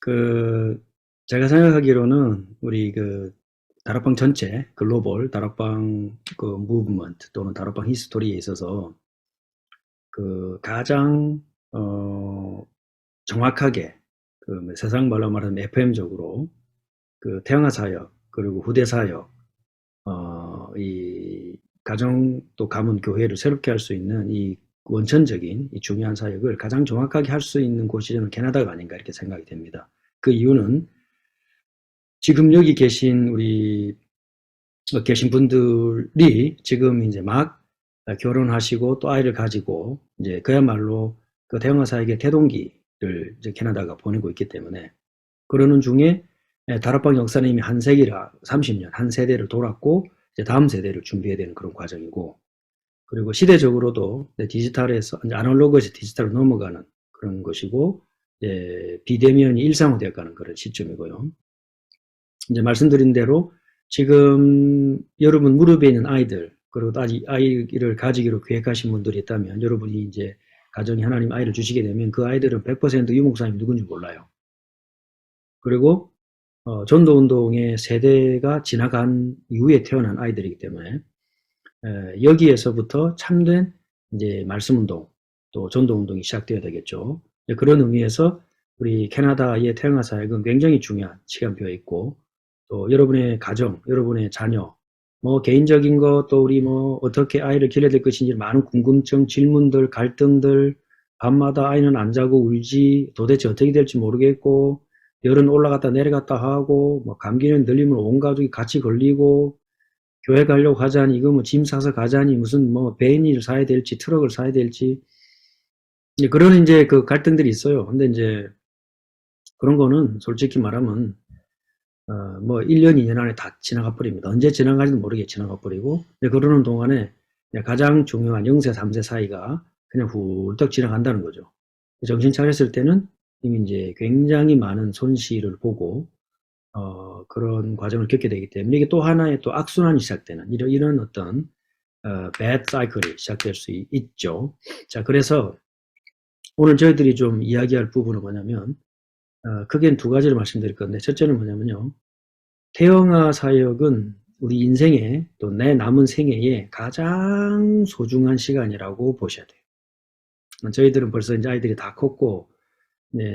그 제가 생각하기로는 우리 다락방 전체 글로벌 다락방 무브먼트 또는 다락방 히스토리에 있어서 가장 정확하게 세상 말로 말하면 FM적으로 태영아 사역 그리고 후대 사역 이 가정 또 가문 교회를 새롭게 할 수 있는 이 원천적인 이 중요한 사역을 가장 정확하게 할 수 있는 곳이 저는 캐나다가 아닌가 이렇게 생각이 됩니다. 그 이유는 지금 여기 계신 계신 분들이 지금 이제 막 결혼하시고 또 아이를 가지고 이제 그야말로 태영아 사역의 태동기를 이제 캐나다가 보내고 있기 때문에 그러는 중에 다락방 역사는 이미 한 세기라 30년 한 세대를 돌았고 이제 다음 세대를 준비해야 되는 그런 과정이고, 그리고 시대적으로도 디지털에서 이제 아날로그에서 디지털로 넘어가는 그런 것이고 비대면이 일상화되어가는 그런 시점이고요. 이제 말씀드린 대로 지금 여러분 무릎에 있는 아이들, 그리고 아직 아이를 가지기로 계획하신 분들이 있다면 여러분이 이제 가정에 하나님 아이를 주시게 되면 그 아이들은 100% 유목사님이 누군지 몰라요. 그리고 전도운동의 세대가 지나간 이후에 태어난 아이들이기 때문에 여기에서부터 참된 이제 말씀운동 또 전도운동이 시작되어야 되겠죠. 그런 의미에서 우리 캐나다의 태영아 사역은 굉장히 중요한 시간표에 있고, 또 여러분의 가정, 여러분의 자녀, 개인적인 것, 또 우리 어떻게 아이를 길러야 될 것인지 많은 궁금증, 질문들, 갈등들, 밤마다 아이는 안 자고 울지, 도대체 어떻게 될지 모르겠고, 열은 올라갔다 내려갔다 하고, 감기는 들리면 온 가족이 같이 걸리고, 교회 가려고 하자니, 이거 짐 싸서 가자니, 무슨 베인을 사야 될지, 트럭을 사야 될지, 그런 이제 갈등들이 있어요. 근데 이제 그런 거는 솔직히 말하면 1년, 2년 안에 다 지나가 버립니다. 언제 지나가지도 모르게 지나가 버리고, 그러는 동안에 가장 중요한 0세, 3세 사이가 그냥 훌떡 지나간다는 거죠. 정신 차렸을 때는 이미 이제 굉장히 많은 손실을 보고, 그런 과정을 겪게 되기 때문에 이게 또 하나의 또 악순환이 시작되는 이런 어떤, bad cycle이 시작될 수 있죠. 자, 그래서 오늘 저희들이 좀 이야기할 부분은 뭐냐면, 크게는 두 가지를 말씀드릴 건데, 첫째는 뭐냐면요. 태영아 사역은 우리 인생에 또 내 남은 생애에 가장 소중한 시간이라고 보셔야 돼요. 저희들은 벌써 이제 아이들이 다 컸고,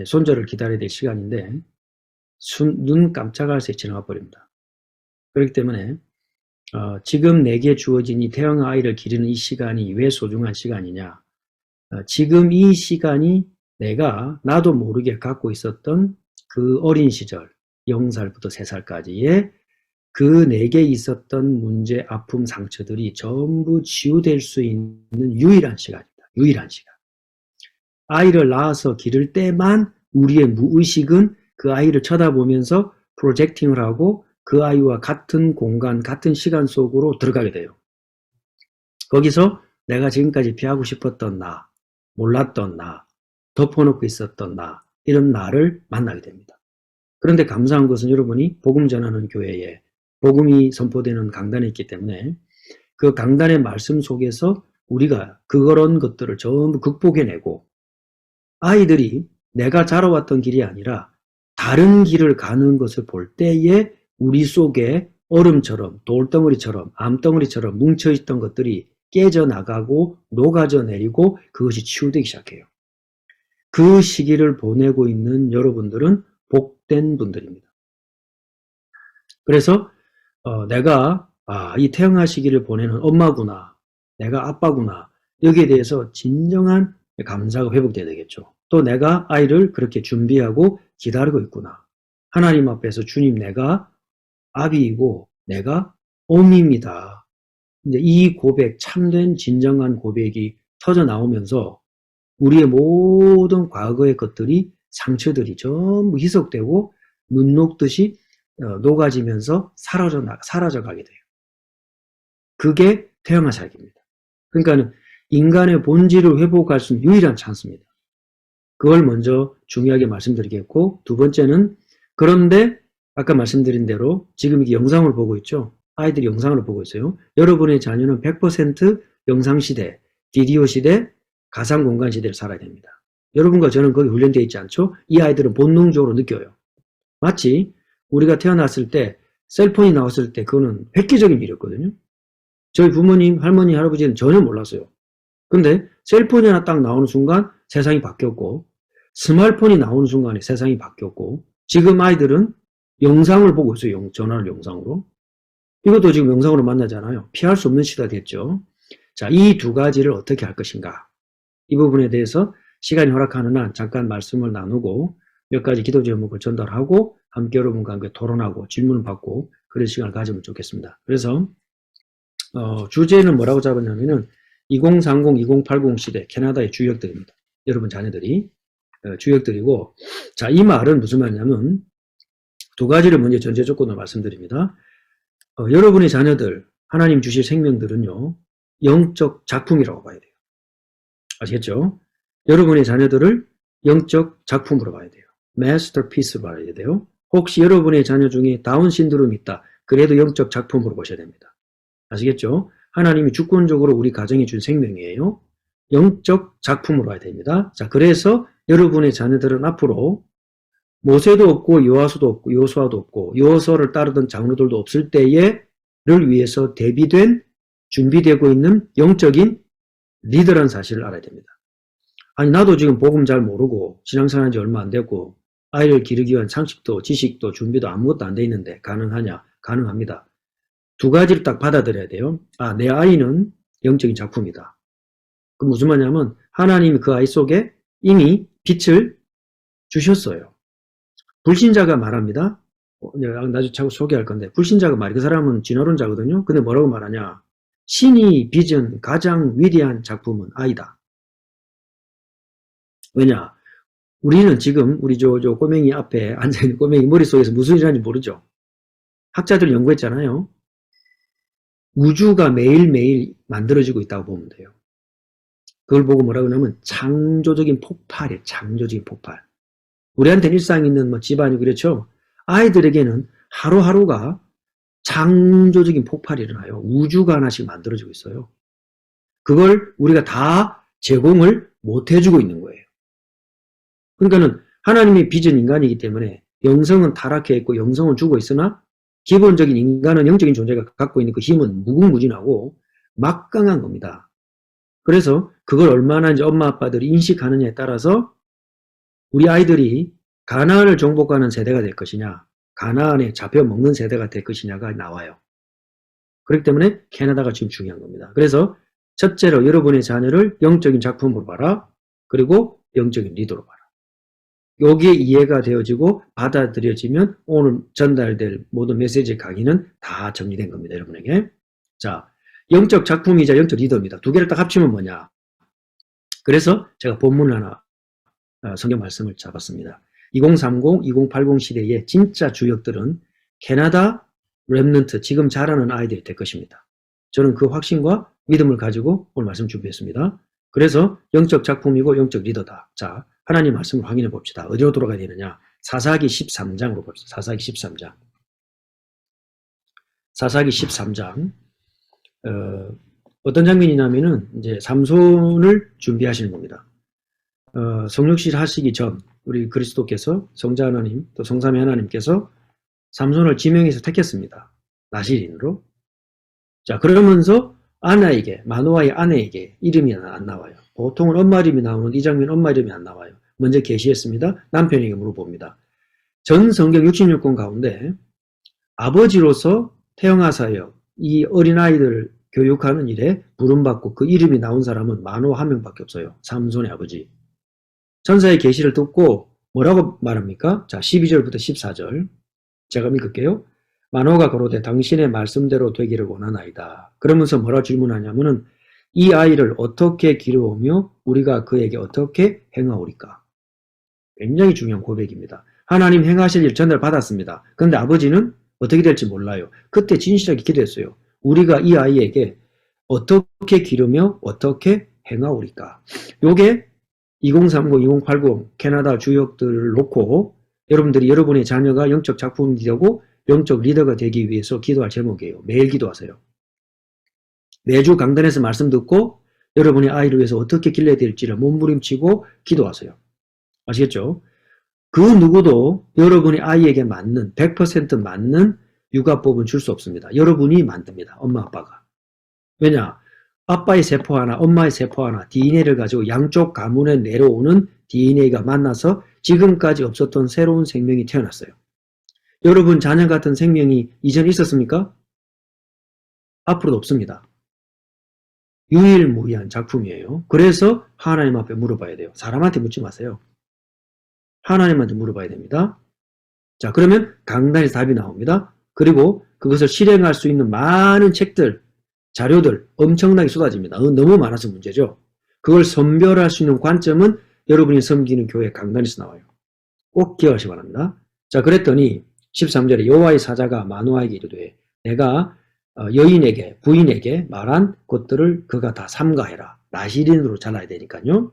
손자를 기다려야 될 시간인데, 눈 깜짝할 새에 지나가 버립니다. 그렇기 때문에, 지금 내게 주어진 이 태영아 아이를 기르는 이 시간이 왜 소중한 시간이냐. 지금 이 시간이 나도 모르게 갖고 있었던 그 어린 시절, 0살부터 3살까지의 내게 있었던 문제, 아픔, 상처들이 전부 치유될 수 있는 유일한 시간입니다. 유일한 시간. 아이를 낳아서 기를 때만 우리의 무의식은 그 아이를 쳐다보면서 프로젝팅을 하고 그 아이와 같은 공간, 같은 시간 속으로 들어가게 돼요. 거기서 내가 지금까지 피하고 싶었던 나, 몰랐던 나, 덮어놓고 있었던 나, 이런 나를 만나게 됩니다. 그런데 감사한 것은 여러분이 복음 전하는 교회에 복음이 선포되는 강단에 있기 때문에 그 강단의 말씀 속에서 우리가 그런 것들을 전부 극복해내고, 아이들이 내가 자라왔던 길이 아니라 다른 길을 가는 것을 볼 때에 우리 속에 얼음처럼, 돌덩어리처럼, 암덩어리처럼 뭉쳐있던 것들이 깨져나가고 녹아져 내리고 그것이 치유되기 시작해요. 그 시기를 보내고 있는 여러분들은 복된 분들입니다. 그래서 내가 이 태영아 시기를 보내는 엄마구나, 내가 아빠구나, 여기에 대해서 진정한 감사가 회복돼야 되겠죠. 또 내가 아이를 그렇게 준비하고 기다리고 있구나. 하나님 앞에서 주님, 내가 아비이고 내가 어미입니다. 이제 이 고백, 참된 진정한 고백이 터져 나오면서 우리의 모든 과거의 것들이, 상처들이 전부 희석되고 눈 녹듯이 녹아지면서 사라져가게 돼요. 그게 태영아 사역입니다. 그러니까 인간의 본질을 회복할 수 있는 유일한 찬스입니다. 그걸 먼저 중요하게 말씀드리겠고, 두 번째는, 그런데 아까 말씀드린 대로 지금 이게 영상을 보고 있죠. 아이들이 영상을 보고 있어요. 여러분의 자녀는 100% 영상 시대, 비디오 시대, 가상 공간 시대를 살아야 됩니다. 여러분과 저는 거기 훈련되어 있지 않죠? 이 아이들은 본능적으로 느껴요. 마치 우리가 태어났을 때 셀폰이 나왔을 때 그거는 획기적인 일이었거든요. 저희 부모님, 할머니, 할아버지는 전혀 몰랐어요. 근데 셀폰이 하나 딱 나오는 순간 세상이 바뀌었고, 스마트폰이 나오는 순간에 세상이 바뀌었고, 지금 아이들은 영상을 보고 있어요. 전화를 영상으로. 이것도 지금 영상으로 만나잖아요. 피할 수 없는 시대가 됐죠. 자, 이 두 가지를 어떻게 할 것인가. 이 부분에 대해서 시간이 허락하는 한 잠깐 말씀을 나누고 몇 가지 기도 제목을 전달하고 함께 여러분과 함께 토론하고 질문을 받고 그런 시간을 가지면 좋겠습니다. 그래서 주제는 뭐라고 잡았냐면은 2030, 2080 시대 캐나다의 주역들입니다. 여러분 자녀들이 주역들이고, 자, 이 말은 무슨 말이냐면 두 가지를 먼저 전제 조건으로 말씀드립니다. 여러분의 자녀들, 하나님 주실 생명들은요, 영적 작품이라고 봐야 돼요. 아시겠죠? 여러분의 자녀들을 영적 작품으로 봐야 돼요. 마스터피스로 봐야 돼요. 혹시 여러분의 자녀 중에 다운 신드롬이 있다. 그래도 영적 작품으로 보셔야 됩니다. 아시겠죠? 하나님이 주권적으로 우리 가정에 준 생명이에요. 영적 작품으로 봐야 됩니다. 자, 그래서 여러분의 자녀들은 앞으로 모세도 없고 여호수아도 없고 여호수아도 없고 여호수아를 따르던 장로들도 없을 때를 위해서 대비된 준비되고 있는 영적인 리더라는 사실을 알아야 됩니다. 아니, 나도 지금 복음 잘 모르고 신앙생활 한 지 얼마 안 됐고 아이를 기르기 위한 상식도 지식도 준비도 아무것도 안 돼 있는데 가능하냐? 가능합니다. 두 가지를 딱 받아들여야 돼요. 아, 내 아이는 영적인 작품이다. 그 무슨 말이냐면 하나님이 그 아이 속에 이미 빛을 주셨어요. 불신자가 말합니다. 나중에 자꾸 소개할 건데, 불신자가 말해. 그 사람은 진화론자거든요. 근데 뭐라고 말하냐? 신이 빚은 가장 위대한 작품은 아이다. 왜냐? 우리는 지금 우리 저 꼬맹이 앞에 앉아있는 꼬맹이 머릿속에서 무슨 일을 하는지 모르죠. 학자들 연구했잖아요. 우주가 매일매일 만들어지고 있다고 보면 돼요. 그걸 보고 뭐라고 하냐면 창조적인 폭발이에요. 창조적인 폭발. 우리한테는 일상에 있는 뭐 집안이 그렇죠. 아이들에게는 하루하루가 창조적인 폭발이 일어나요. 우주가 하나씩 만들어지고 있어요. 그걸 우리가 다 제공을 못 해주고 있는 거예요. 그러니까는 하나님이 빚은 인간이기 때문에 영성은 타락해 있고 영성은 죽어 있으나 기본적인 인간은 영적인 존재가 갖고 있는 그 힘은 무궁무진하고 막강한 겁니다. 그래서 그걸 얼마나 이제 엄마 아빠들이 인식하느냐에 따라서 우리 아이들이 가나안을 정복하는 세대가 될 것이냐, 가나안에 잡혀먹는 세대가 될 것이냐가 나와요. 그렇기 때문에 캐나다가 지금 중요한 겁니다. 그래서 첫째로 여러분의 자녀를 영적인 작품으로 봐라. 그리고 영적인 리더로 봐라. 여기에 이해가 되어지고 받아들여지면 오늘 전달될 모든 메시지 강의는 다 정리된 겁니다. 여러분에게. 자, 영적 작품이자 영적 리더입니다. 두 개를 딱 합치면 뭐냐. 그래서 제가 본문을 하나 성경 말씀을 잡았습니다. 2030, 2080 시대의 진짜 주역들은 캐나다 렘넌트, 지금 자라는 아이들이 될 것입니다. 저는 그 확신과 믿음을 가지고 오늘 말씀 준비했습니다. 그래서 영적 작품이고 영적 리더다. 자, 하나님 말씀을 확인해 봅시다. 어디로 돌아가야 되느냐? 사사기 13장으로 봅시다. 사사기 13장. 사사기 13장. 어떤 장면이냐면은 이제 삼손을 준비하시는 겁니다. 성육실 하시기 전 우리 그리스도께서 성자 하나님 또 성삼위 하나님께서 삼손을 지명해서 택했습니다. 나실인으로. 자, 그러면서 아나에게, 마노아의 아내에게 이름이 안 나와요. 보통은 엄마 이름이 나오는데 이 장면 엄마 이름이 안 나와요. 먼저 계시했습니다. 남편에게 물어봅니다. 전 성경 66권 가운데 아버지로서 태영하사여 이 어린아이들 교육하는 일에 부름받고 그 이름이 나온 사람은 마노아 한 명밖에 없어요. 삼손의 아버지. 천사의 계시를 듣고 뭐라고 말합니까? 자, 12절부터 14절 제가 읽을게요. 마노아가 가로되 당신의 말씀대로 되기를 원하나이다. 그러면서 뭐라고 질문하냐면은 이 아이를 어떻게 기르오며 우리가 그에게 어떻게 행하오리까? 굉장히 중요한 고백입니다. 하나님 행하실 일 전달 받았습니다. 그런데 아버지는 어떻게 될지 몰라요. 그때 진실하게 기도했어요. 우리가 이 아이에게 어떻게 기르며 어떻게 행하오리까? 요게 2030, 2080 캐나다 주역들을 놓고 여러분들이 여러분의 자녀가 영적 작품이 되고 영적 리더가 되기 위해서 기도할 제목이에요. 매일 기도하세요. 매주 강단에서 말씀 듣고 여러분의 아이를 위해서 어떻게 길러야 될지를 몸부림치고 기도하세요. 아시겠죠? 그 누구도 여러분이 아이에게 맞는 100% 맞는 육아법은 줄 수 없습니다. 여러분이 만듭니다. 엄마 아빠가. 왜냐? 아빠의 세포 하나, 엄마의 세포 하나, DNA를 가지고 양쪽 가문에 내려오는 DNA가 만나서 지금까지 없었던 새로운 생명이 태어났어요. 여러분 자녀 같은 생명이 이전에 있었습니까? 앞으로도 없습니다. 유일무이한 작품이에요. 그래서 하나님 앞에 물어봐야 돼요. 사람한테 묻지 마세요. 하나님한테 물어봐야 됩니다. 자, 그러면 강단에서 답이 나옵니다. 그리고 그것을 실행할 수 있는 많은 책들, 자료들 엄청나게 쏟아집니다. 너무 많아서 문제죠. 그걸 선별할 수 있는 관점은 여러분이 섬기는 교회 강단에서 나와요. 꼭 기억하시기 바랍니다. 자, 그랬더니 13절에 여호와의 사자가 마노아에게 이르되 내가 여인에게 부인에게 말한 것들을 그가 다 삼가해라. 나시린으로 잘라야 되니까요.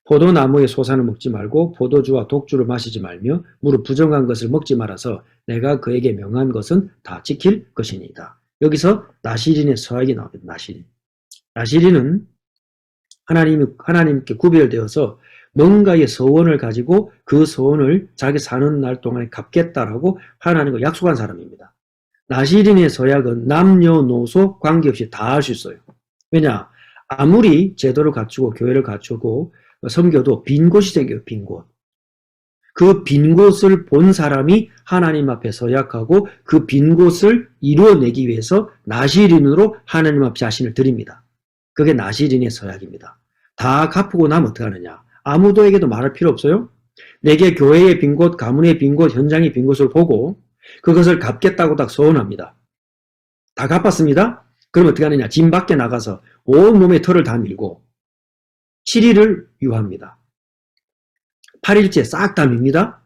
포도나무의 소산을 먹지 말고 포도주와 독주를 마시지 말며 무릇 부정한 것을 먹지 말아서 내가 그에게 명한 것은 다 지킬 것이니이다. 여기서 나시린의 서약이 나옵니다. 나시린. 나시린은 하나님께 구별되어서 뭔가의 서원을 가지고 그 서원을 자기 사는 날 동안에 갚겠다라고 하나님과 약속한 사람입니다. 나시린의 서약은 남녀노소 관계없이 다 할 수 있어요. 왜냐? 아무리 제도를 갖추고 교회를 갖추고 섬겨도 빈 곳이 생겨요. 빈 곳. 그 빈 곳을 본 사람이 하나님 앞에 서약하고 그 빈 곳을 이루어내기 위해서 나시린으로 하나님 앞에 자신을 드립니다. 그게 나시린의 서약입니다. 다 갚고 나면 어떻게 하느냐? 아무도에게도 말할 필요 없어요. 내게 교회의 빈 곳, 가문의 빈 곳, 현장의 빈 곳을 보고 그것을 갚겠다고 딱 서원합니다. 다 갚았습니다. 그럼 어떻게 하느냐? 집 밖에 나가서 온몸에 털을 다 밀고 7일을 유합니다. 8일째 싹 다 밉니다.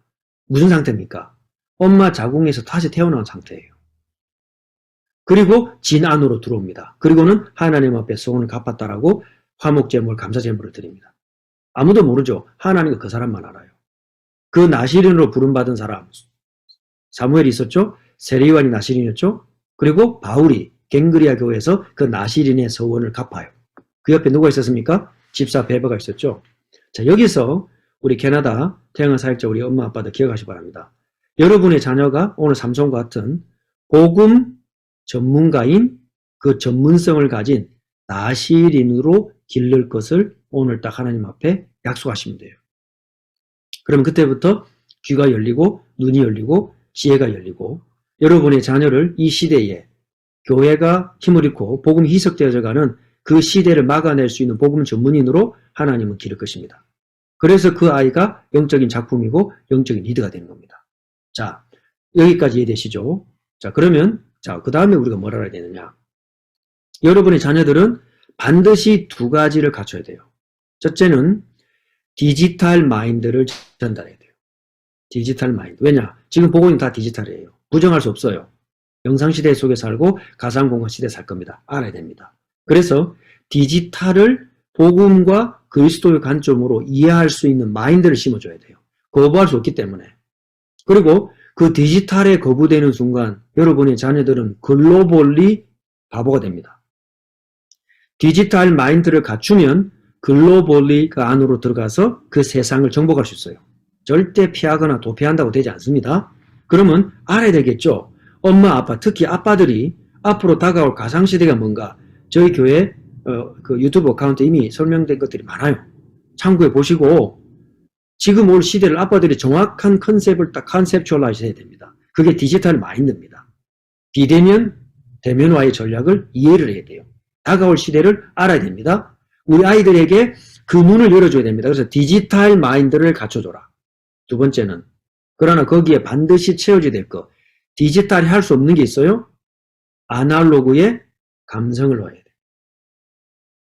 무슨 상태입니까? 엄마 자궁에서 다시 태어난 상태예요. 그리고 진 안으로 들어옵니다. 그리고는 하나님 앞에 소원을 갚았다라고 화목제물, 감사제물을 드립니다. 아무도 모르죠. 하나님은 그 사람만 알아요. 그 나시린으로 부름받은 사람, 사무엘이 있었죠. 세리요한이 나시린이었죠. 그리고 바울이 갱그리아 교회에서 그 나시린의 서원을 갚아요. 그 옆에 누가 있었습니까? 집사 베버가 있었죠. 자, 여기서 우리 캐나다 태양을 사역자 우리 엄마 아빠들 기억하시기 바랍니다. 여러분의 자녀가 오늘 삼손과 같은 복음 전문가인 그 전문성을 가진 나시린으로 기를 것을 오늘 딱 하나님 앞에 약속하시면 돼요. 그럼 그때부터 귀가 열리고 눈이 열리고 지혜가 열리고 여러분의 자녀를 이 시대에 교회가 힘을 잃고 복음이 희석되어져 가는 그 시대를 막아낼 수 있는 복음 전문인으로 하나님은 기를 것입니다. 그래서 그 아이가 영적인 작품이고 영적인 리더가 되는 겁니다. 자, 여기까지 이해되시죠? 자, 그러면 그 다음에 우리가 뭘 알아야 되느냐? 여러분의 자녀들은 반드시 두 가지를 갖춰야 돼요. 첫째는 디지털 마인드를 전달해야 돼요. 디지털 마인드. 왜냐? 지금 보고 있는 다 디지털이에요. 부정할 수 없어요. 영상시대 속에 살고 가상공간 시대에 살 겁니다. 알아야 됩니다. 그래서 디지털을 복음과 그리스도의 관점으로 이해할 수 있는 마인드를 심어줘야 돼요. 거부할 수 없기 때문에. 그리고 그 디지털에 거부되는 순간 여러분의 자녀들은 글로벌리 바보가 됩니다. 디지털 마인드를 갖추면 글로벌리 그 안으로 들어가서 그 세상을 정복할 수 있어요. 절대 피하거나 도피한다고 되지 않습니다. 그러면 알아야 되겠죠. 엄마, 아빠, 특히 아빠들이 앞으로 다가올 가상시대가 뭔가 저희 교회 그 유튜브 어카운트에 이미 설명된 것들이 많아요. 참고해 보시고 지금 올 시대를 아빠들이 정확한 컨셉을 딱 컨셉추얼라이즈 해야 됩니다. 그게 디지털 마인드입니다. 비대면, 대면화의 전략을 이해를 해야 돼요. 다가올 시대를 알아야 됩니다. 우리 아이들에게 그 문을 열어줘야 됩니다. 그래서 디지털 마인드를 갖춰줘라. 두 번째는 그러나 거기에 반드시 채워져야 될 것. 디지털이 할 수 없는 게 있어요. 아날로그의 감성을 넣어야 돼요.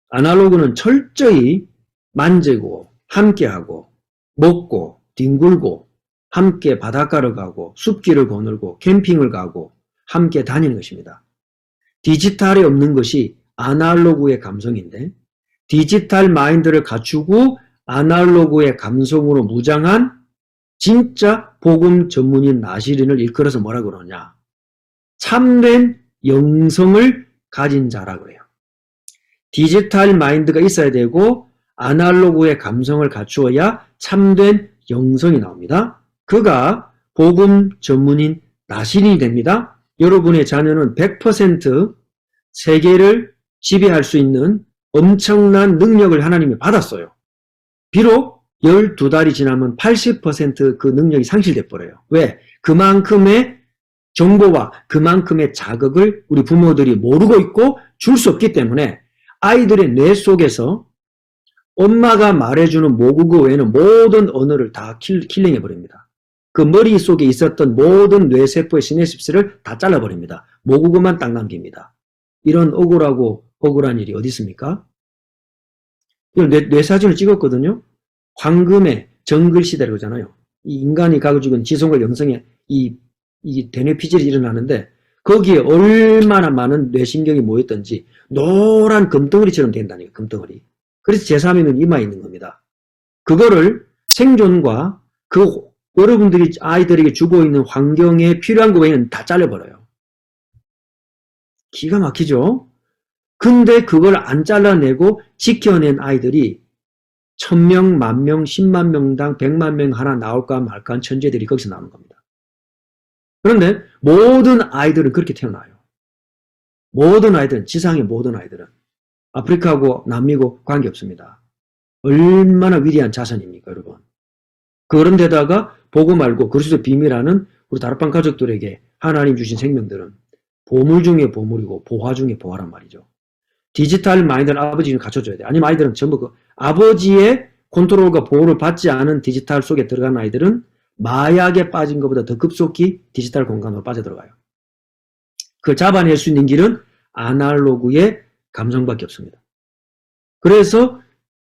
아날로그는 철저히 만지고 함께하고 먹고 뒹굴고 함께 바닷가를 가고 숲길을 거닐고 캠핑을 가고 함께 다니는 것입니다. 디지털이 없는 것이 아날로그의 감성인데 디지털 마인드를 갖추고 아날로그의 감성으로 무장한 진짜 복음 전문인 나시린을 일컬어서 뭐라 그러냐? 참된 영성을 가진 자라 그래요. 디지털 마인드가 있어야 되고 아날로그의 감성을 갖추어야 참된 영성이 나옵니다. 그가 복음 전문인 나시린이 됩니다. 여러분의 자녀는 100% 세계를 지배할 수 있는 엄청난 능력을 하나님이 받았어요. 비록 12달이 지나면 80% 그 능력이 상실돼 버려요. 왜? 그만큼의 정보와 그만큼의 자극을 우리 부모들이 모르고 있고 줄 수 없기 때문에 아이들의 뇌 속에서 엄마가 말해주는 모국어 외에는 모든 언어를 다 킬링해버립니다. 그 머릿속에 있었던 모든 뇌세포의 시냅시스를 다 잘라버립니다. 모국어만 딱 남깁니다. 이런 억울한 일이 어디 있습니까? 뇌사진을 찍었거든요. 황금의 정글 시대라고 하잖아요. 이 인간이 가지고 있는 지성과 영성에 이 대뇌 피질이 일어나는데 거기에 얼마나 많은 뇌신경이 모였던지 노란 금덩어리처럼 된다니까요. 금덩어리. 그래서 제3의 눈 이마에 있는 겁니다. 그거를 생존과 여러분들이 아이들에게 주고 있는 환경에 필요한 거 외에는 다 잘라버려요. 기가 막히죠? 근데 그걸 안 잘라내고 지켜낸 아이들이 1000명, 10,000명, 10만 명당 100만 명 하나 나올까 말까 한 천재들이 거기서 나오는 겁니다. 그런데 모든 아이들은 그렇게 태어나요. 모든 아이들은, 지상의 모든 아이들은 아프리카하고 남미고 관계없습니다. 얼마나 위대한 자산입니까, 여러분? 그런데다가 복음 알고 그리스도의 비밀하는 우리 다락방 가족들에게 하나님 주신 생명들은 보물 중에 보물이고 보화 중에 보화란 말이죠. 디지털 마인드를 아버지는 갖춰줘야 돼요. 아니면 아이들은 전부 그 아버지의 컨트롤과 보호를 받지 않은 디지털 속에 들어간 아이들은 마약에 빠진 것보다 더 급속히 디지털 공간으로 빠져들어가요. 그걸 잡아낼 수 있는 길은 아날로그의 감성밖에 없습니다. 그래서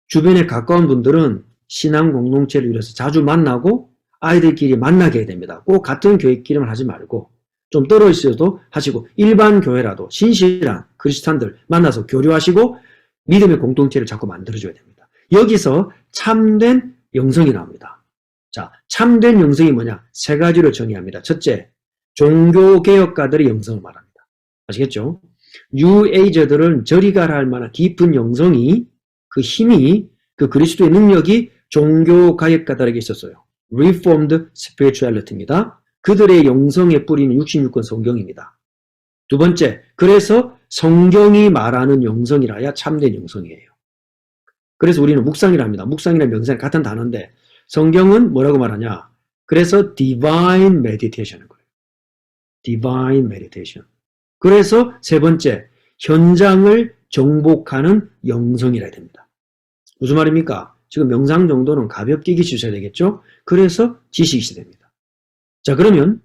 주변에 가까운 분들은 신앙 공동체를 이뤄서 자주 만나고 아이들끼리 만나게 해야 됩니다. 꼭 같은 교회끼리만 하지 말고 좀 떨어져도 하시고 일반 교회라도 신실한 크리스찬들 만나서 교류하시고 믿음의 공동체를 자꾸 만들어줘야 됩니다. 여기서 참된 영성이 나옵니다. 자, 참된 영성이 뭐냐? 세 가지로 정의합니다. 첫째, 종교개혁가들의 영성을 말합니다. 아시겠죠? 뉴에이저들은 저리 가라 할 만한 깊은 영성이, 그 힘이, 그 그리스도의 능력이 종교개혁가들에게 있었어요. Reformed Spirituality입니다. 그들의 영성의 뿌리는 66권 성경입니다. 두 번째, 그래서 성경이 말하는 영성이라야 참된 영성이에요. 그래서 우리는 묵상이라 합니다. 묵상이나 명상이 같은 단어인데 성경은 뭐라고 말하냐? 그래서 Divine Meditation을 거예요. Divine Meditation. 그래서 세 번째, 현장을 정복하는 영성이라 해야 됩니다. 무슨 말입니까? 지금 명상 정도는 가볍게 익히셔야 되겠죠? 그래서 지식이 됩니다. 자, 그러면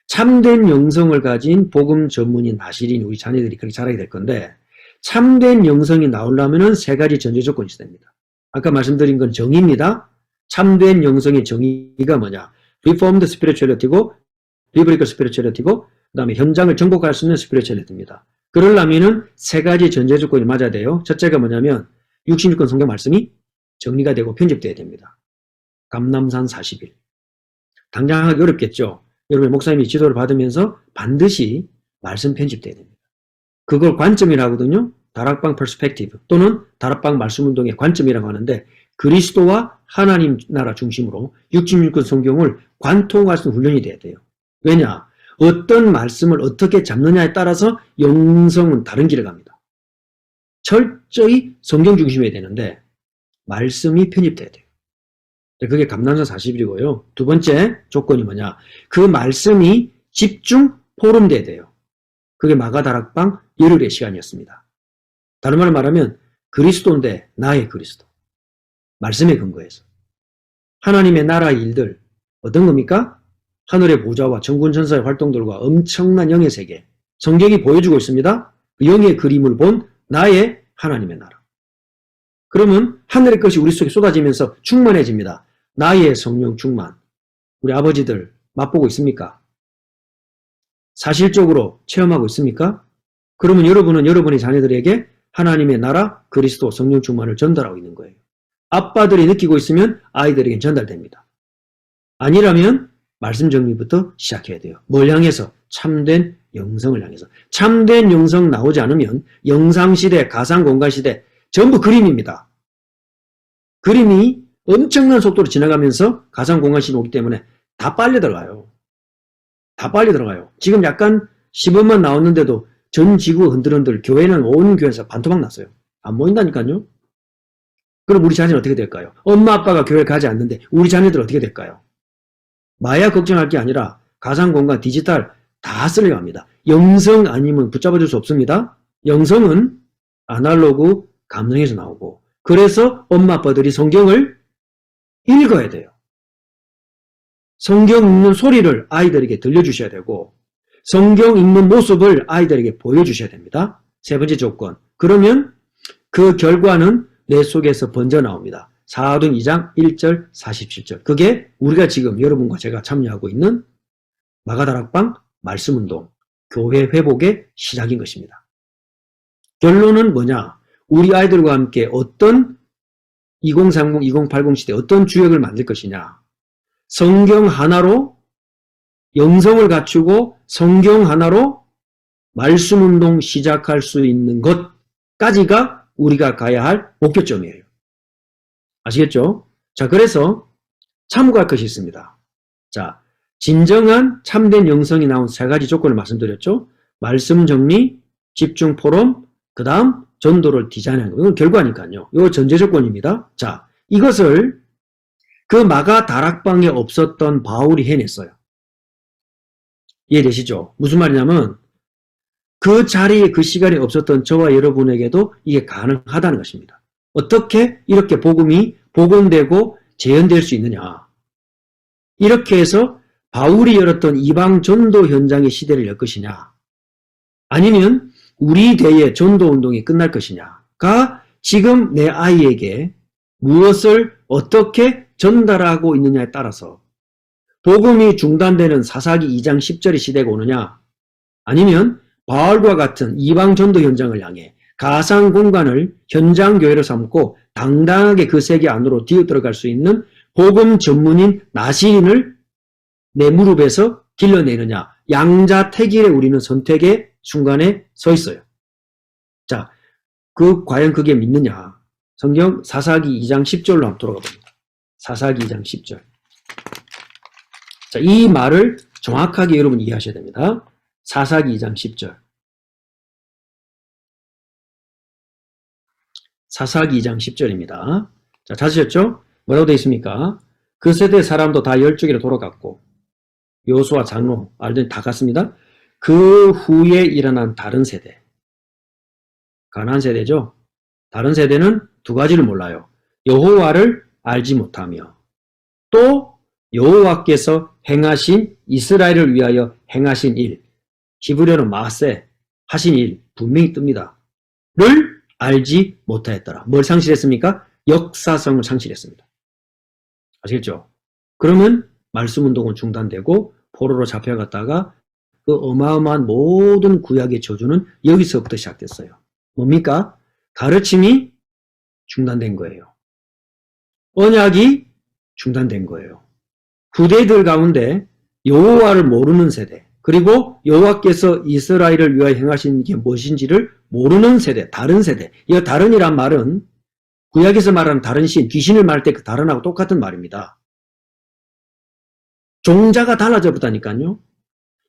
참된 영성을 가진 복음 전문인 나시린 우리 자녀들이 그렇게 자라게 될 건데 참된 영성이 나오려면 세 가지 전제 조건이 있어야 됩니다. 아까 말씀드린 건 정의입니다. 참된 영성의 정의가 뭐냐? Reformed Spirituality고 Biblical Spirituality고 그 다음에 현장을 정복할 수 있는 Spirituality입니다. 그러려면 세 가지 전제 조건이 맞아야 돼요. 첫째가 뭐냐면 66권 성경 말씀이 정리가 되고 편집돼야 됩니다. 감람산 40일. 당장 하기 어렵겠죠. 여러분 목사님이 지도를 받으면서 반드시 말씀 편집돼야 됩니다. 그걸 관점이라고 하거든요. 다락방 퍼스펙티브 또는 다락방 말씀운동의 관점이라고 하는데 그리스도와 하나님 나라 중심으로 66권 성경을 관통할 수 있는 훈련이 돼야 돼요. 왜냐? 어떤 말씀을 어떻게 잡느냐에 따라서 영성은 다른 길을 갑니다. 철저히 성경 중심이어야 되는데 말씀이 편집돼야 돼요. 그게 감람산 40일이고요. 두 번째 조건이 뭐냐? 그 말씀이 집중 포럼돼야 돼요. 그게 마가다락방 열흘의 시간이었습니다. 다른 말로 말하면 그리스도인데 나의 그리스도. 말씀에 근거해서. 하나님의 나라의 일들 어떤 겁니까? 하늘의 보좌와 천군 천사의 활동들과 엄청난 영의 세계. 성경이 보여주고 있습니다. 그 영의 그림을 본 나의 하나님의 나라. 그러면 하늘의 것이 우리 속에 쏟아지면서 충만해집니다. 나의 성령 충만. 우리 아버지들 맛보고 있습니까? 사실적으로 체험하고 있습니까? 그러면 여러분은 여러분의 자녀들에게 하나님의 나라, 그리스도, 성령 충만을 전달하고 있는 거예요. 아빠들이 느끼고 있으면 아이들에게 전달됩니다. 아니라면 말씀 정리부터 시작해야 돼요. 뭘 향해서? 참된 영성을 향해서. 참된 영성 나오지 않으면 영상시대, 가상공간시대 전부 그림입니다. 그림이 엄청난 속도로 지나가면서 가상공간시대 오기 때문에 다 빨리 들어가요. 다 빨리 들어가요. 지금 약간 시범만 나왔는데도 전 지구 흔들흔들 교회는 온 교회에서 반토막 났어요. 안 모인다니까요. 그럼 우리 자녀는 어떻게 될까요? 엄마 아빠가 교회 가지 않는데 우리 자녀들 어떻게 될까요? 마약 걱정할 게 아니라 가상공간 디지털 다 쓰려고 합니다. 영성 아니면 붙잡아줄 수 없습니다. 영성은 아날로그 감성에서 나오고, 그래서 엄마 아빠들이 성경을 읽어야 돼요. 성경 읽는 소리를 아이들에게 들려주셔야 되고, 성경 읽는 모습을 아이들에게 보여주셔야 됩니다. 세 번째 조건. 그러면 그 결과는 내 속에서 번져 나옵니다. 사도행 2장 1절 47절. 그게 우리가 지금 여러분과 제가 참여하고 있는 마가다락방 말씀운동, 교회 회복의 시작인 것입니다. 결론은 뭐냐? 우리 아이들과 함께 어떤 2030, 2080 시대 어떤 주역을 만들 것이냐? 성경 하나로 영성을 갖추고 성경 하나로 말씀운동 시작할 수 있는 것까지가 우리가 가야 할 목표점이에요. 아시겠죠? 자, 그래서 참고할 것이 있습니다. 자, 진정한 참된 영성이 나온 세 가지 조건을 말씀드렸죠. 말씀 정리, 집중 포럼, 그 다음 전도를 디자인하는 거. 이건 결과니까요. 이거 전제 조건입니다. 자, 이것을 그 마가 다락방에 없었던 바울이 해냈어요. 이해되시죠? 무슨 말이냐면 그 자리에 그 시간에 없었던 저와 여러분에게도 이게 가능하다는 것입니다. 어떻게 이렇게 복음이 복원되고 재현될 수 있느냐. 이렇게 해서 바울이 열었던 이방 전도 현장의 시대를 열 것이냐, 아니면 우리 대의 전도 운동이 끝날 것이냐가 지금 내 아이에게 무엇을 어떻게 전달하고 있느냐에 따라서 복음이 중단되는 사사기 2장 10절의 시대가 오느냐, 아니면 바울과 같은 이방 전도 현장을 향해 가상 공간을 현장 교회로 삼고 당당하게 그 세계 안으로 뛰어들어갈 수 있는 복음 전문인 나시인을 내 무릎에서 길러내느냐, 양자택일에 우리는 선택의 순간에 서 있어요. 자, 과연 그게 믿느냐? 성경 사사기 2장 10절로 한번 돌아가 봅니다. 사사기 2장 10절. 자, 이 말을 정확하게 여러분 이해하셔야 됩니다. 사사기 2장 10절. 사사기 2장 10절입니다. 자, 찾으셨죠? 뭐라고 되어 있습니까? 그 세대 사람도 다 12개로 돌아갔고, 여호수아 장로, 알더니 다 갔습니다. 그 후에 일어난 다른 세대. 가나안 세대죠? 다른 세대는 두 가지를 몰라요. 여호와를 알지 못하며, 또 여호와께서 행하신 이스라엘을 위하여 행하신 일, 히브리어는 마세, 하신 일, 분명히 뜹니다. 를 알지 못하였더라. 뭘 상실했습니까? 역사성을 상실했습니다. 아시겠죠? 그러면 말씀운동은 중단되고 포로로 잡혀갔다가 그 어마어마한 모든 구약의 저주는 여기서부터 시작됐어요. 뭡니까? 가르침이 중단된 거예요. 언약이 중단된 거예요. 후대들 가운데 여호와를 모르는 세대, 그리고 여호와께서 이스라엘을 위하여 행하신 게 무엇인지를 모르는 세대, 다른 세대. 이 다른이란 말은 구약에서 말하는 다른 신, 귀신을 말할 때 그 다른하고 똑같은 말입니다. 종자가 달라져 버다니까요.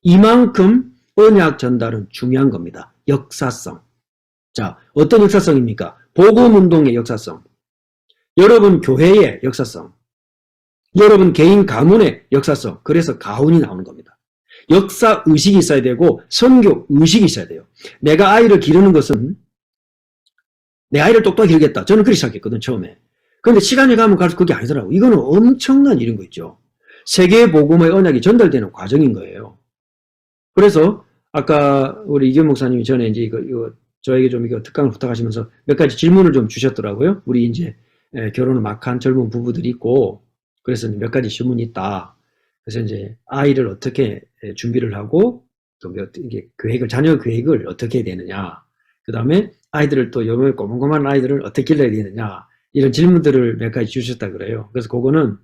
이만큼 언약 전달은 중요한 겁니다. 역사성. 자, 어떤 역사성입니까? 복음운동의 역사성. 여러분 교회의 역사성. 여러분 개인 가문의 역사성. 그래서 가훈이 나오는 겁니다. 역사 의식이 있어야 되고 선교 의식이 있어야 돼요. 내가 아이를 기르는 것은 내 아이를 똑똑히 기르겠다. 저는 그렇게 시작했거든, 처음에. 그런데 시간이 가면 갈수록 그게 아니더라고. 이거는 엄청난 일인 거 있죠. 세계 복음의 언약이 전달되는 과정인 거예요. 그래서 아까 우리 이경 목사님이 전에 이제 이거 저에게 좀 이거 특강을 부탁하시면서 몇 가지 질문을 좀 주셨더라고요. 우리 이제 결혼을 막 한 젊은 부부들이 있고, 그래서 몇 가지 질문이 있다. 그래서 이제 아이를 어떻게 준비를 하고 또 이게 자녀 계획을 어떻게 해야 되느냐. 그 다음에 아이들을 또 요번에 꼬문꼬문한 아이들을 어떻게 길러야 되느냐. 이런 질문들을 몇 가지 주셨다 그래요. 그래서 그거는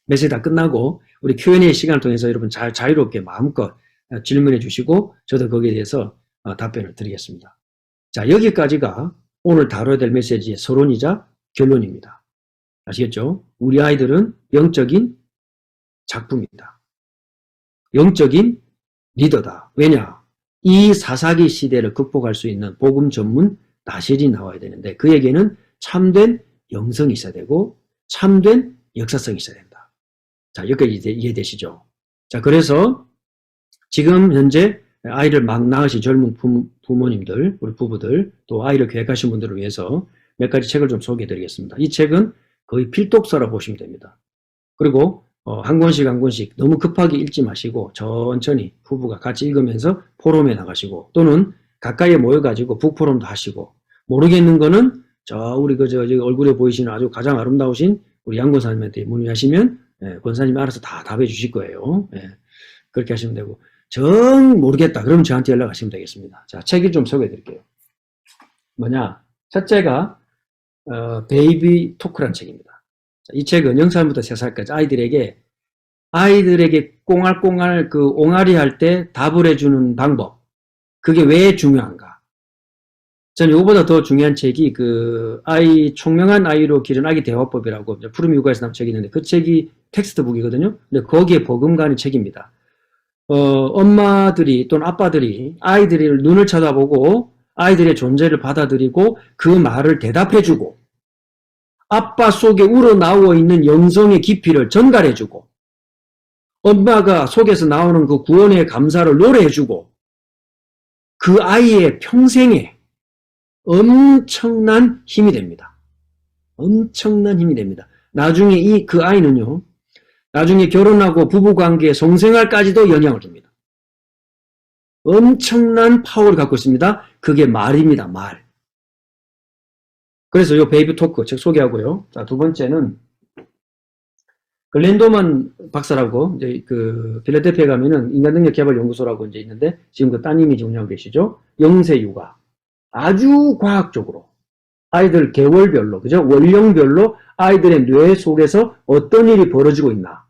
메시지 다 끝나고 우리 Q&A 시간을 통해서 여러분 자유롭게 마음껏 질문해 주시고 저도 거기에 대해서 답변을 드리겠습니다. 자, 여기까지가 오늘 다뤄야 될 메시지의 서론이자 결론입니다. 아시겠죠? 우리 아이들은 영적인 작품이다. 영적인 리더다. 왜냐? 이 사사기 시대를 극복할 수 있는 복음 전문 나실이 나와야 되는데 그에게는 참된 영성이 있어야 되고 참된 역사성이 있어야 된다. 자, 여기까지 이해되시죠? 자, 그래서 지금 현재 아이를 막 낳으신 젊은 부모님들, 우리 부부들, 또 아이를 계획하신 분들을 위해서 몇 가지 책을 좀 소개해 드리겠습니다. 이 책은 거의 필독서라고 보시면 됩니다. 그리고 한 권씩 한 권씩 너무 급하게 읽지 마시고 천천히 부부가 같이 읽으면서 포럼에 나가시고 또는 가까이에 모여가지고 북포럼도 하시고 모르겠는 거는 우리 얼굴에 보이시는 아주 가장 아름다우신 우리 양 권사님한테 문의하시면 권사님이 알아서 다 답해 주실 거예요. 그렇게 하시면 되고 정 모르겠다 그러면 저한테 연락하시면 되겠습니다. 자, 책을 좀 소개해 드릴게요. 뭐냐? 첫째가 베이비 토크란 책입니다. 자, 이 책은 0살부터 3살까지 아이들에게 꽁알꽁알 그 옹알이 할 때 답을 해주는 방법. 그게 왜 중요한가? 저는 이거보다 더 중요한 책이 총명한 아이로 기른 아기 대화법이라고 푸른 육아에서 나온 책이 있는데 그 책이 텍스트북이거든요. 근데 거기에 버금가는 책입니다. 엄마들이 또는 아빠들이 아이들의 눈을 쳐다보고 아이들의 존재를 받아들이고 그 말을 대답해주고 아빠 속에 우러나와 있는 영성의 깊이를 전달해주고 엄마가 속에서 나오는 그 구원의 감사를 노래해주고 그 아이의 평생에 엄청난 힘이 됩니다. 엄청난 힘이 됩니다. 나중에 그 아이는요, 나중에 결혼하고 부부관계의 성생활까지도 영향을 줍니다. 엄청난 파워를 갖고 있습니다. 그게 말입니다, 말. 그래서 이 베이비 토크 책 소개하고요. 자, 두 번째는 글렌도만 박사라고 이제 필라델피아에 가면은 인간능력개발연구소라고 이제 있는데 지금 그 따님이 운영하고 계시죠. 영세 육아 아주 과학적으로 아이들 계월별로 그죠? 원령별로 아이들의 뇌 속에서 어떤 일이 벌어지고 있나